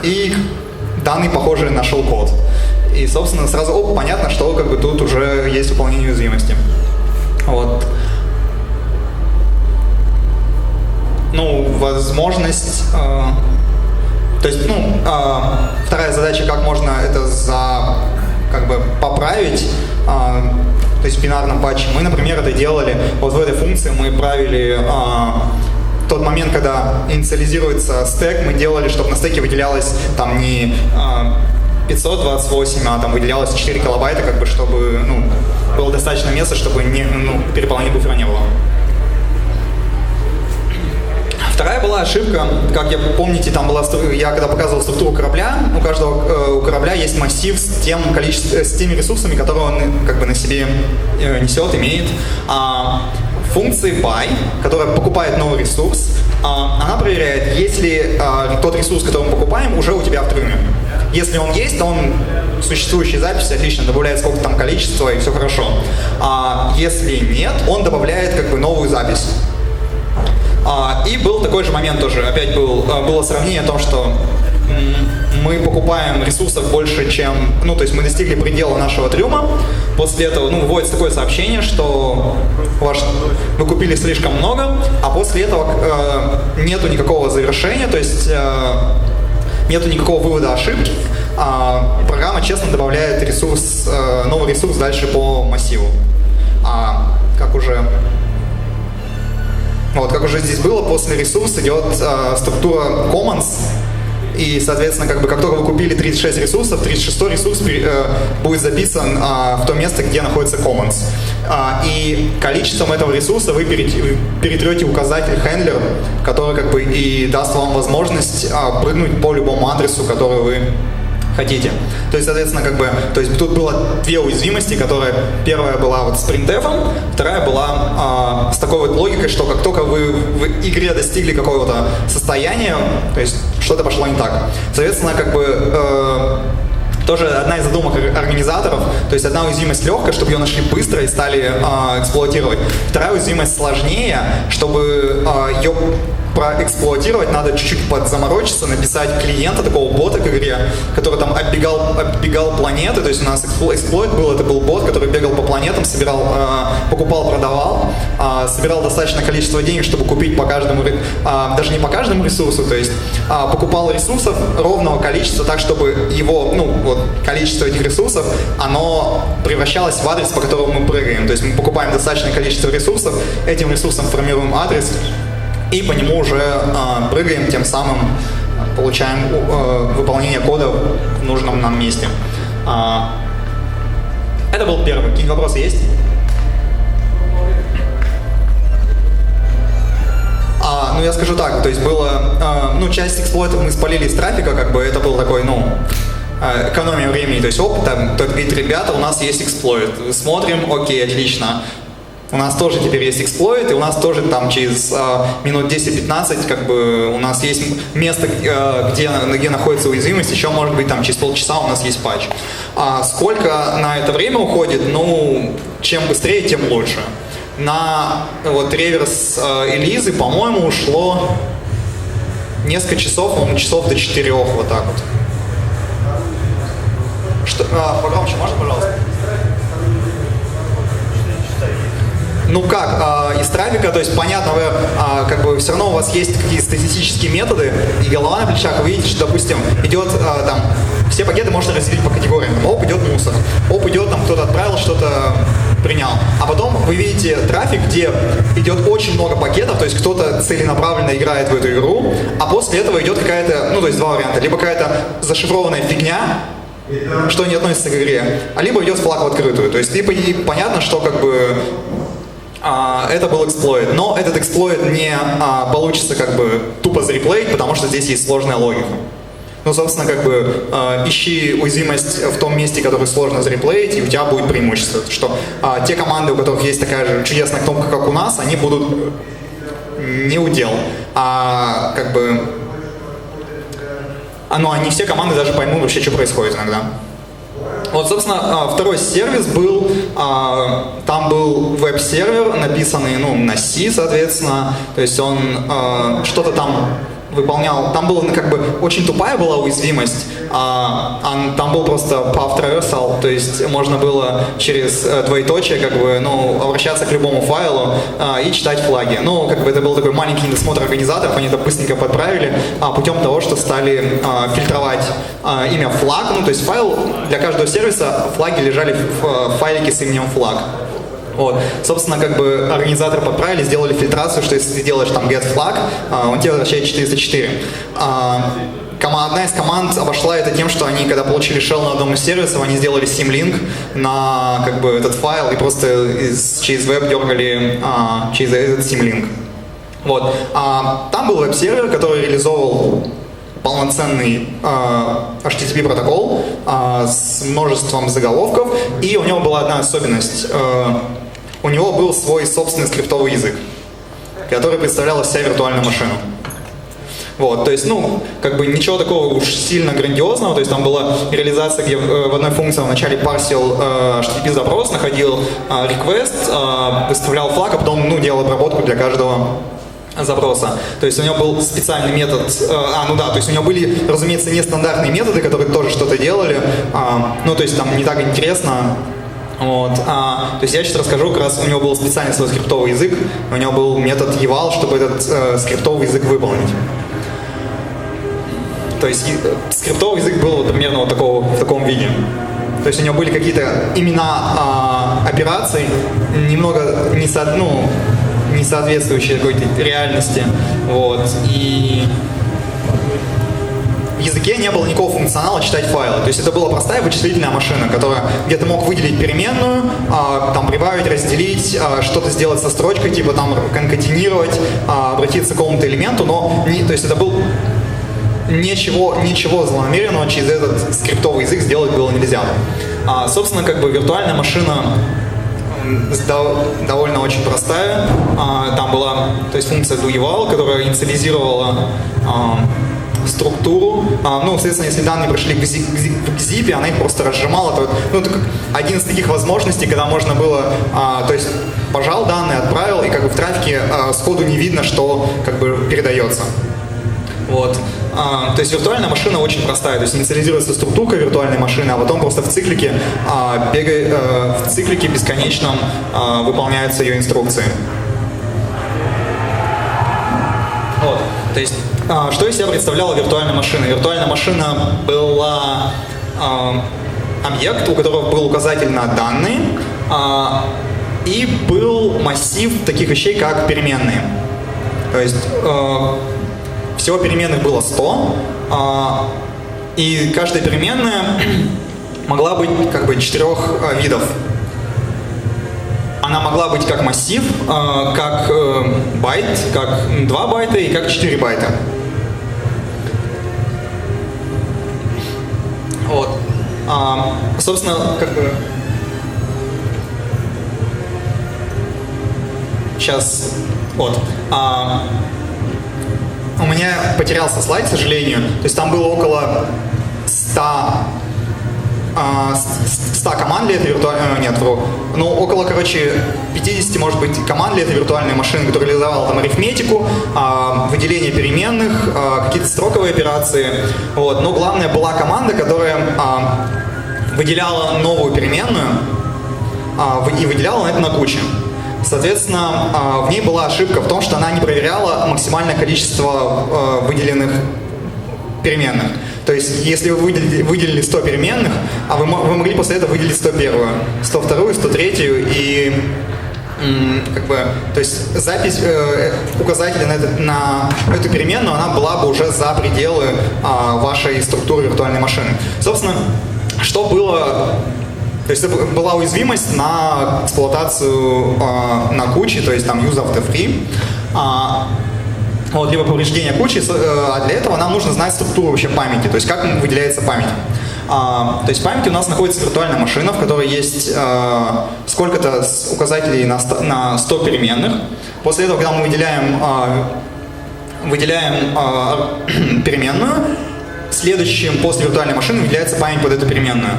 и данные, похожие на shell-код. И, собственно, сразу понятно, что как бы тут уже есть выполнение уязвимости. Вот. Ну, возможность... то есть, вторая задача, как можно это поправить, то есть в бинарном патче. Мы, например, это делали, вот в этой функции мы правили в тот момент, когда инициализируется стек, мы делали, чтобы на стеке выделялось там не 528, а там выделялось 4 килобайта, как бы, чтобы было достаточно места, чтобы переполнения буфера не было. Вторая была ошибка, как я помните, там была, я когда показывал структуру корабля, у каждого корабля есть массив с теми ресурсами, которые он как бы на себе несет, имеет. Функции buy, которая покупает новый ресурс, она проверяет, есть ли тот ресурс, который мы покупаем, уже у тебя в трюме. Если он есть, то он в существующей записи отлично добавляет сколько там количества и все хорошо. Если нет, он добавляет как бы новую запись. И был такой же момент тоже, опять было сравнение о том, что мы покупаем ресурсов больше, чем, то есть мы достигли предела нашего трюма, после этого, выводится такое сообщение, что вы купили слишком много, а после этого нету никакого завершения, то есть нету никакого вывода ошибки, программа честно добавляет новый ресурс дальше по массиву. Как уже здесь было, после ресурса идет структура commons, и, соответственно, как только вы купили 36 ресурсов, 36-й ресурс будет записан в то место, где находится commons. И количеством этого ресурса вы перетрете указатель handler, который как бы и даст вам возможность прыгнуть по любому адресу, который вы хотите. То есть, соответственно, тут было две уязвимости, которые первая была вот с printf, вторая была с такой вот логикой, что как только вы в игре достигли какого-то состояния, то есть что-то пошло не так. Соответственно, тоже одна из задумок организаторов, то есть одна уязвимость легкая, чтобы ее нашли быстро и стали эксплуатировать. Вторая уязвимость сложнее, чтобы ее проэксплуатировать, надо чуть-чуть подзаморочиться, написать клиента, такого бота к игре, который там оббегал планеты, то есть у нас эксплойт был, это был бот, который бегал по планетам, покупал, продавал, собирал достаточное количество денег, чтобы купить по каждому, даже не по каждому ресурсу, то есть покупал ресурсов ровного количества так, чтобы его, количество этих ресурсов, оно превращалось в адрес, по которому мы прыгаем, то есть мы покупаем достаточное количество ресурсов, этим ресурсом формируем адрес, и по нему уже прыгаем, тем самым получаем выполнение кода в нужном нам месте. Это был первый. Какие вопросы есть? Я скажу так, то есть было, часть эксплойтов мы спалили из трафика, это был такой, экономия времени, то есть кто-то говорит, ребята, у нас есть эксплойт, смотрим, окей, отлично. У нас тоже теперь есть эксплойт, и у нас тоже там через минут 10-15 у нас есть место, где находится уязвимость, еще может быть там через полчаса у нас есть патч. Сколько на это время уходит? Чем быстрее, тем лучше. На реверс Элизы, по-моему, ушло несколько часов, по-моему, часов до 4, вот так вот. Погромче, можно, пожалуйста? Ну как, из трафика, то есть понятно, вы как бы все равно у вас есть какие-то статистические методы, и голова на плечах, вы видите, что, допустим, идет там, все пакеты можно разделить по категориям. Там, оп, идет мусор, оп, идет там кто-то отправил, что-то принял. А потом вы видите трафик, где идет очень много пакетов, то есть кто-то целенаправленно играет в эту игру, а после этого идет какая-то, ну то есть два варианта, либо какая-то зашифрованная фигня, что не относится к игре, а либо идет флаг в открытую. То есть и понятно, что как бы это был эксплойт, но этот эксплойт не получится как бы тупо зареплеить, потому что здесь есть сложная логика. Ну, собственно, как бы ищи уязвимость в том месте, который сложно зареплеить, и у тебя будет преимущество. Что те команды, у которых есть такая же чудесная кнопка, как у нас, они будут не удел. А как бы не все команды даже поймут вообще, что происходит иногда. Вот, собственно, второй сервис был, там был веб-сервер, написанный, на C, соответственно, то есть он что-то там выполнял, там была как бы очень тупая была уязвимость, там был просто path traversal, то есть можно было через двоеточие как бы, обращаться к любому файлу и читать флаги. Как бы это был такой маленький недосмотр организаторов, они это быстренько подправили путем того, что стали фильтровать имя флаг, то есть файл для каждого сервиса, флаги лежали в файлике с именем флаг. Вот. Собственно, как бы организаторы подправили, сделали фильтрацию, что если ты делаешь там get flag, он тебе возвращает 404. Одна из команд обошла это тем, что они, когда получили shell на одном из сервисов, они сделали symlink на как бы этот файл и просто через веб дергали через этот symlink. Вот. Там был веб-сервер, который реализовывал полноценный HTTP протокол с множеством заголовков, и у него была одна особенность. У него был свой собственный скриптовый язык, который представляла вся виртуальная машина. Вот, то есть, как бы ничего такого уж сильно грандиозного, то есть там была реализация, где в одной функции вначале парсил HTTP запрос, находил request, выставлял флаг, а потом, делал обработку для каждого запроса. То есть у него был специальный метод, то есть у него были, разумеется, нестандартные методы, которые тоже что-то делали, то есть там не так интересно. Вот. То есть я сейчас расскажу, как раз у него был специальный свой скриптовый язык, у него был метод eval, чтобы этот скриптовый язык выполнить. То есть скриптовый язык был примерно в таком виде. То есть у него были какие-то имена операций, немного не соответствующие какой-то реальности. Вот. И в языке не было никакого функционала читать файлы. То есть это была простая вычислительная машина, которая где-то мог выделить переменную, там прибавить, разделить, что-то сделать со строчкой, типа там конкатенировать, обратиться к какому-то элементу, то есть это был ничего злонамеренного через этот скриптовый язык сделать было нельзя. Собственно, как бы виртуальная машина довольно очень простая. Там была, то есть функция doEval, которая инициализировала структуру. Соответственно, если данные пришли к zip, она их просто разжимала. Это как один из таких возможностей, когда можно было, то есть пожал данные, отправил, и как бы в трафике сходу не видно, что как бы передается. Вот. То есть виртуальная машина очень простая, то есть инициализируется структурка виртуальной машины, а потом просто в циклике бесконечном выполняются ее инструкции. Вот. То есть, что из себя представляла виртуальная машина? Виртуальная машина была объект, у которого был указатель на данные, и был массив таких вещей, как переменные. То есть всего переменных было 100, и каждая переменная могла быть как бы 4 видов. Она могла быть как массив, как байт, как 2 байта и как 4 байта. Вот. Собственно, как бы сейчас вот. У меня потерялся слайд, к сожалению. То есть там было около 100 100 команд для этой виртуальной, нет, вру, ну, около, короче, 50, может быть, команд для этой виртуальной машины, которая реализовала там арифметику, выделение переменных, какие-то строковые операции, вот. Но главное, была команда, которая выделяла новую переменную и выделяла это на куче. Соответственно, в ней была ошибка в том, что она не проверяла максимальное количество выделенных переменных. То есть, если вы выделили 100 переменных, вы могли после этого выделить 101, 102, 103 и как бы, то есть запись указателя на эту переменную, она была бы уже за пределы вашей структуры виртуальной машины. Собственно, что было? То есть была уязвимость на эксплуатацию на куче, то есть там use after free, вот, либо повреждение кучи, а для этого нам нужно знать структуру вообще памяти, то есть как выделяется память. То есть в памяти у нас находится виртуальная машина, в которой есть сколько-то указателей на 100 переменных. После этого, когда мы выделяем переменную, следующим после виртуальной машины выделяется память под эту переменную.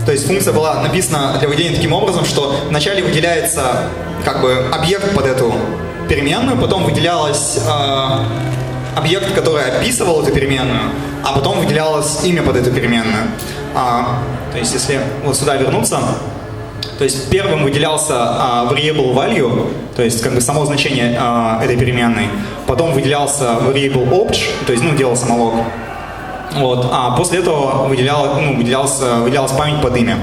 То есть функция была написана для выделения таким образом, что вначале выделяется как бы объект под эту переменную, потом выделялось объект, который описывал эту переменную, а потом выделялось имя под эту переменную. То есть если вот сюда вернуться, то есть первым выделялся variable value, то есть как бы само значение этой переменной, потом выделялся variable obj, то есть делался маллок. Вот, а после этого выделялась память под имя.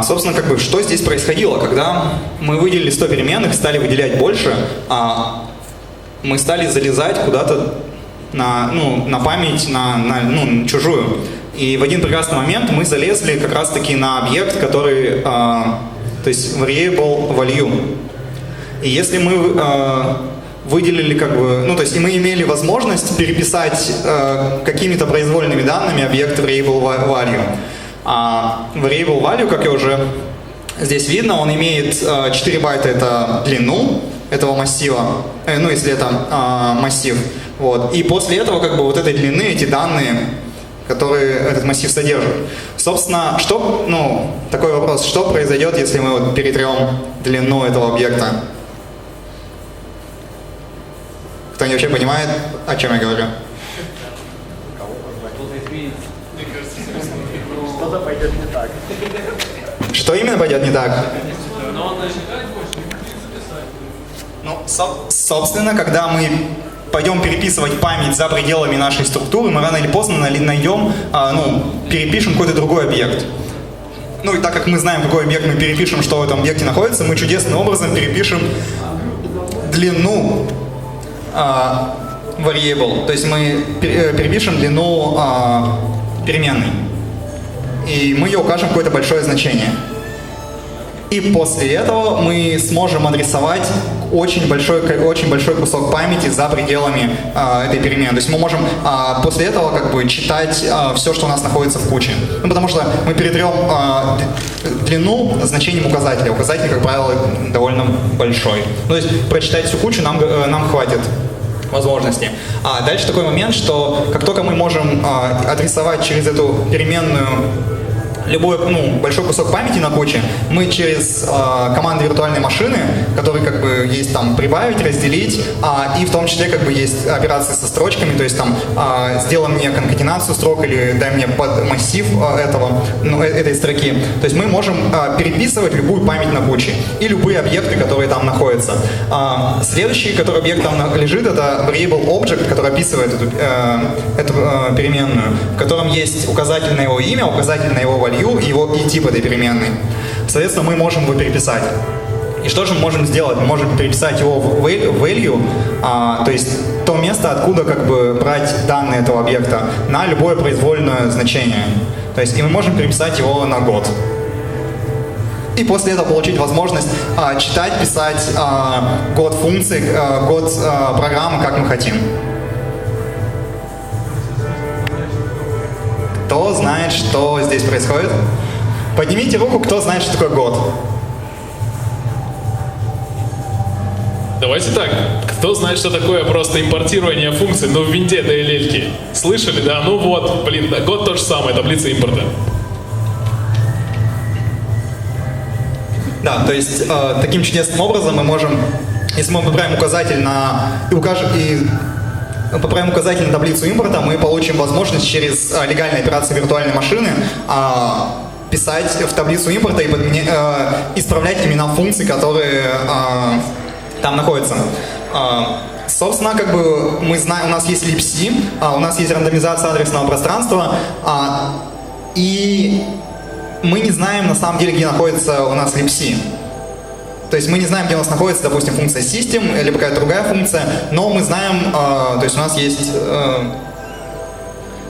Собственно, как бы, что здесь происходило? Когда мы выделили 100 переменных, стали выделять больше, мы стали залезать куда-то на память, на чужую. И в один прекрасный момент мы залезли как раз-таки на объект, который, то есть variable value. И если мы выделили как бы, то есть и мы имели возможность переписать какими-то произвольными данными объект variable value. А variable value, как я уже здесь видно, он имеет 4 байта, это длину этого массива, если это массив. Вот. И после этого как бы вот этой длины эти данные, которые этот массив содержит. Собственно, такой вопрос, что произойдет, если мы вот перетрем длину этого объекта? Кто-нибудь вообще понимает, о чем я говорю? Что-то пойдет не так. Что именно пойдет не так? Собственно, когда мы пойдем переписывать память за пределами нашей структуры, мы рано или поздно найдем, перепишем какой-то другой объект. И так как мы знаем, какой объект мы перепишем, что в этом объекте находится, мы чудесным образом перепишем длину variable, то есть мы перепишем длину переменной, и мы ее укажем какое-то большое значение. И после этого мы сможем адресовать очень большой кусок памяти за пределами этой переменной. То есть мы можем после этого как бы читать все, что у нас находится в куче. Потому что мы перетрем длину значением указателя. Указатель, как правило, довольно большой. То есть прочитать всю кучу нам хватит возможности. А дальше такой момент, что как только мы можем адресовать через эту переменную любой большой кусок памяти на куче, мы через команды виртуальной машины, которые как бы есть там прибавить, разделить, и в том числе как бы есть операции со строчками, то есть там сделай мне конкатенацию строк или дай мне подмассив этой строки. То есть мы можем переписывать любую память на куче и любые объекты, которые там находятся. Следующий, который объект там лежит, это variable object, который описывает эту переменную, в котором есть указатель на его имя, указатель на его value и тип этой переменной. Соответственно, мы можем его переписать. И что же мы можем сделать? Мы можем переписать его в value, то есть то место, откуда как бы брать данные этого объекта, на любое произвольное значение. То есть и мы можем переписать его на год. И после этого получить возможность читать, писать год функций, год программы, как мы хотим. Кто знает, что здесь происходит? Поднимите руку, кто знает, что такое год. Давайте так. Кто знает, что такое просто импортирование функций, но в винде DLL-ки? Слышали, да? Ну вот, блин, да, код то же самое, таблица импорта. Да, то есть таким чудесным образом мы можем, если мы поправим указатель на поправим указатель на таблицу импорта, мы получим возможность через легальные операции виртуальной машины писать в таблицу импорта и исправлять имена функций, которые там находятся. Собственно, как бы мы знаем, у нас есть libc, у нас есть рандомизация адресного пространства, и мы не знаем на самом деле, где находится у нас libc. То есть мы не знаем, где у нас находится, допустим, функция system или какая-то другая функция, но мы знаем, то есть у нас есть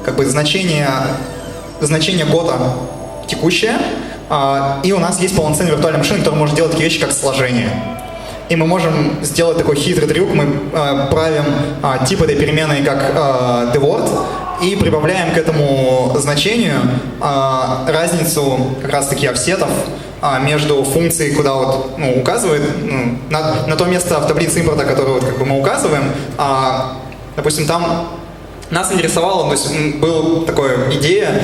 как бы значение гота текущее, и у нас есть полноценная виртуальная машина, которая может делать такие вещи, как сложение. И мы можем сделать такой хитрый трюк, мы правим тип этой переменной как dword и прибавляем к этому значению разницу как раз-таки офсетов между функцией, куда вот, указывает, на то место в таблице импорта, которое вот, как бы мы указываем. Допустим, там нас интересовала, то есть была такая идея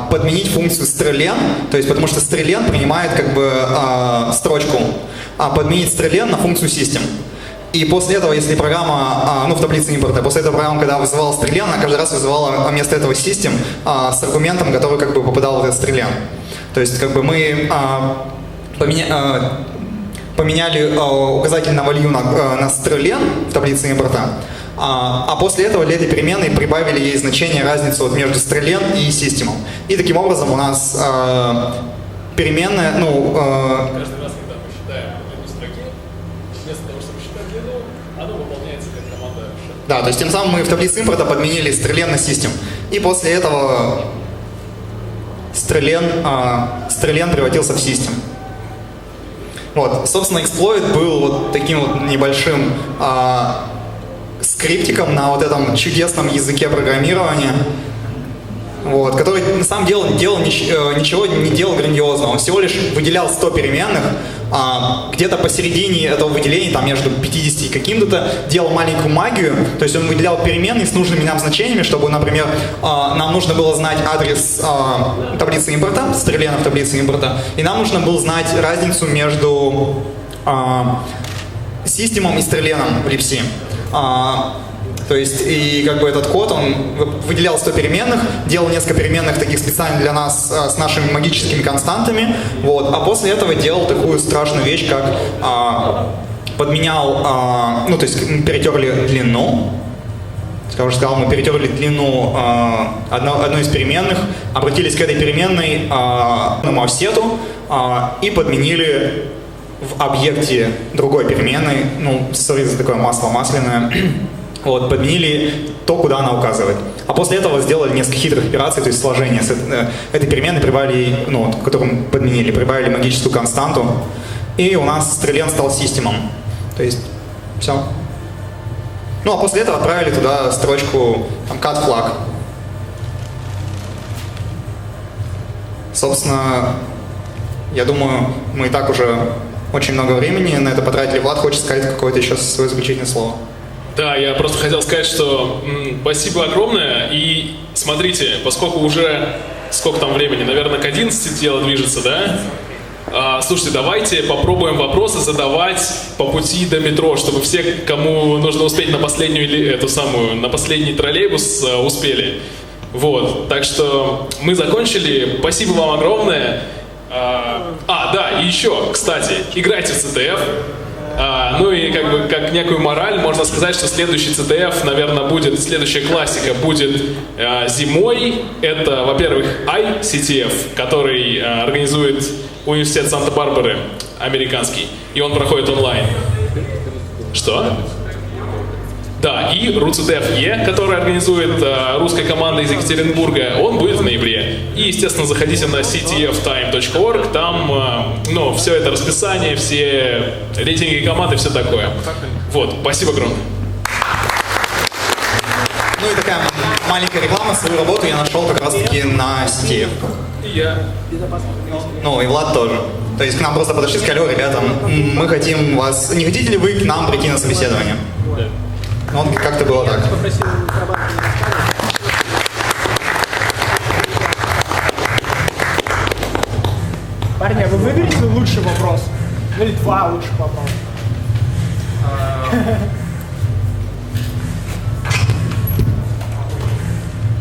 подменить функцию strlen, то есть потому что strlen принимает как бы строчку, подменить strlen на функцию system. И после этого, если программа, в таблице импорта, после этого программа, когда вызывала strlen, она каждый раз вызывала вместо этого system с аргументом, который как бы попадал в этот strlen. То есть как бы мы поменяли указатель на value на strlen в таблице импорта, а после этого для этой переменной прибавили ей значение разницу вот между strlen и system. И таким образом у нас переменная, Каждый раз, когда мы считаем длину строки, вместо того, чтобы считать длину, оно выполняется как команда shell. Да, то есть тем самым мы в таблице импорта подменили strlen на system. И после этого strlen превратился в system. Вот, собственно, эксплойт был вот таким вот небольшим скриптиком на вот этом чудесном языке программирования, вот, который на самом деле ничего не делал грандиозного. Он всего лишь выделял 100 переменных, где-то посередине этого выделения, там между 50 и каким-то, делал маленькую магию, то есть он выделял переменные с нужными нам значениями, чтобы, например, нам нужно было знать адрес таблицы импорта, strlen в таблице импорта, и нам нужно было знать разницу между system и strlen в libc. То есть, и как бы этот код, он выделял 100 переменных, делал несколько переменных таких специально для нас с нашими магическими константами, вот, а после этого делал такую страшную вещь, как подменял, то есть мы перетерли длину, как я уже сказал, мы перетерли длину одной из переменных, обратились к этой переменной офсету и подменили в объекте другой переменной, sorry за такое масло масляное, вот, подменили то, куда она указывает. А после этого сделали несколько хитрых операций, то есть сложение с этой переменной, прибавили, которую мы подменили, прибавили магическую константу, и у нас strlen стал системом. То есть, все. А после этого отправили туда строчку cut flag. Собственно, я думаю, мы и так уже очень много времени на это потратили. Влад хочет сказать какое-то еще свое заключительное слово. Да, я просто хотел сказать, что спасибо огромное. И смотрите, поскольку уже сколько там времени, наверное, к 11 дело движется, да? Слушайте, давайте попробуем вопросы задавать по пути до метро, чтобы все, кому нужно успеть на последний троллейбус, успели. Вот, так что мы закончили. Спасибо вам огромное. Да, и еще, кстати, играйте в CTF. И как некую мораль можно сказать, что следующий CTF, наверное, следующая классика будет зимой. Это, во-первых, ICTF, который организует университет Санта-Барбары, американский, и он проходит онлайн. Что? Да, и RUCTF-E, который организует русская команда из Екатеринбурга, он будет в ноябре. И, естественно, заходите на ctftime.org, там, все это расписание, все рейтинги команд и все такое. Вот, спасибо огромное. И такая маленькая реклама, свою работу я нашел как раз-таки на CTF. И я. И Влад тоже. То есть к нам просто подошли и сказали: ребята, мы хотим вас, не хотите ли вы к нам прийти на собеседование? Ну, вот как-то было так. Попросил срабатывать. Парни, а вы выберите лучший вопрос? Или два лучших вопроса?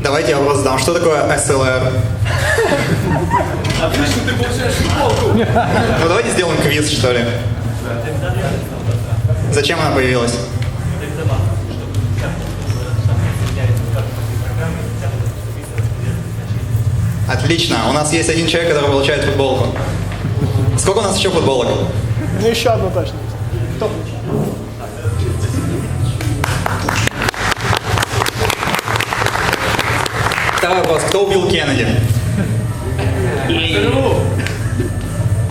Давайте я вопрос задам. Что такое SLR? Отлично, ты получаешь футболку. Ну, давайте сделаем квиз, что ли. Зачем она появилась? Отлично. У нас есть один человек, который получает футболку. Сколько у нас еще футболок? Ну, еще одно точно. Кто получил? Второй вопрос. Кто убил Кеннеди?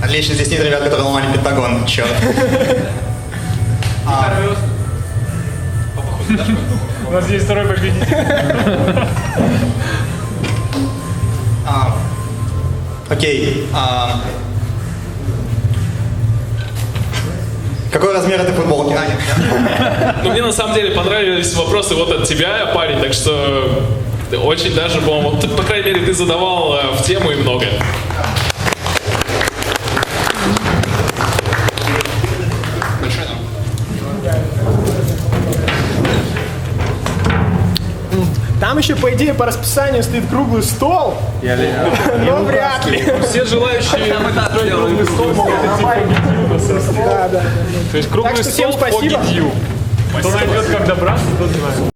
Отлично. Здесь нет ребят, которые ломали Пентагон. Черт. У нас есть второй победитель. Окей. Какой размер этой футболки? Ну, мне на самом деле понравились вопросы вот от тебя, парень, так что очень даже, по-моему, по крайней мере, ты задавал в тему и много. Там еще, по идее, по расписанию стоит круглый стол. Но вряд ли. Все желающие круглый стол могут идти по Гитью. Да, да. То есть Так круглый что всем стол по спасибо. Гитью. Кто найдет, как добраться, тот знает.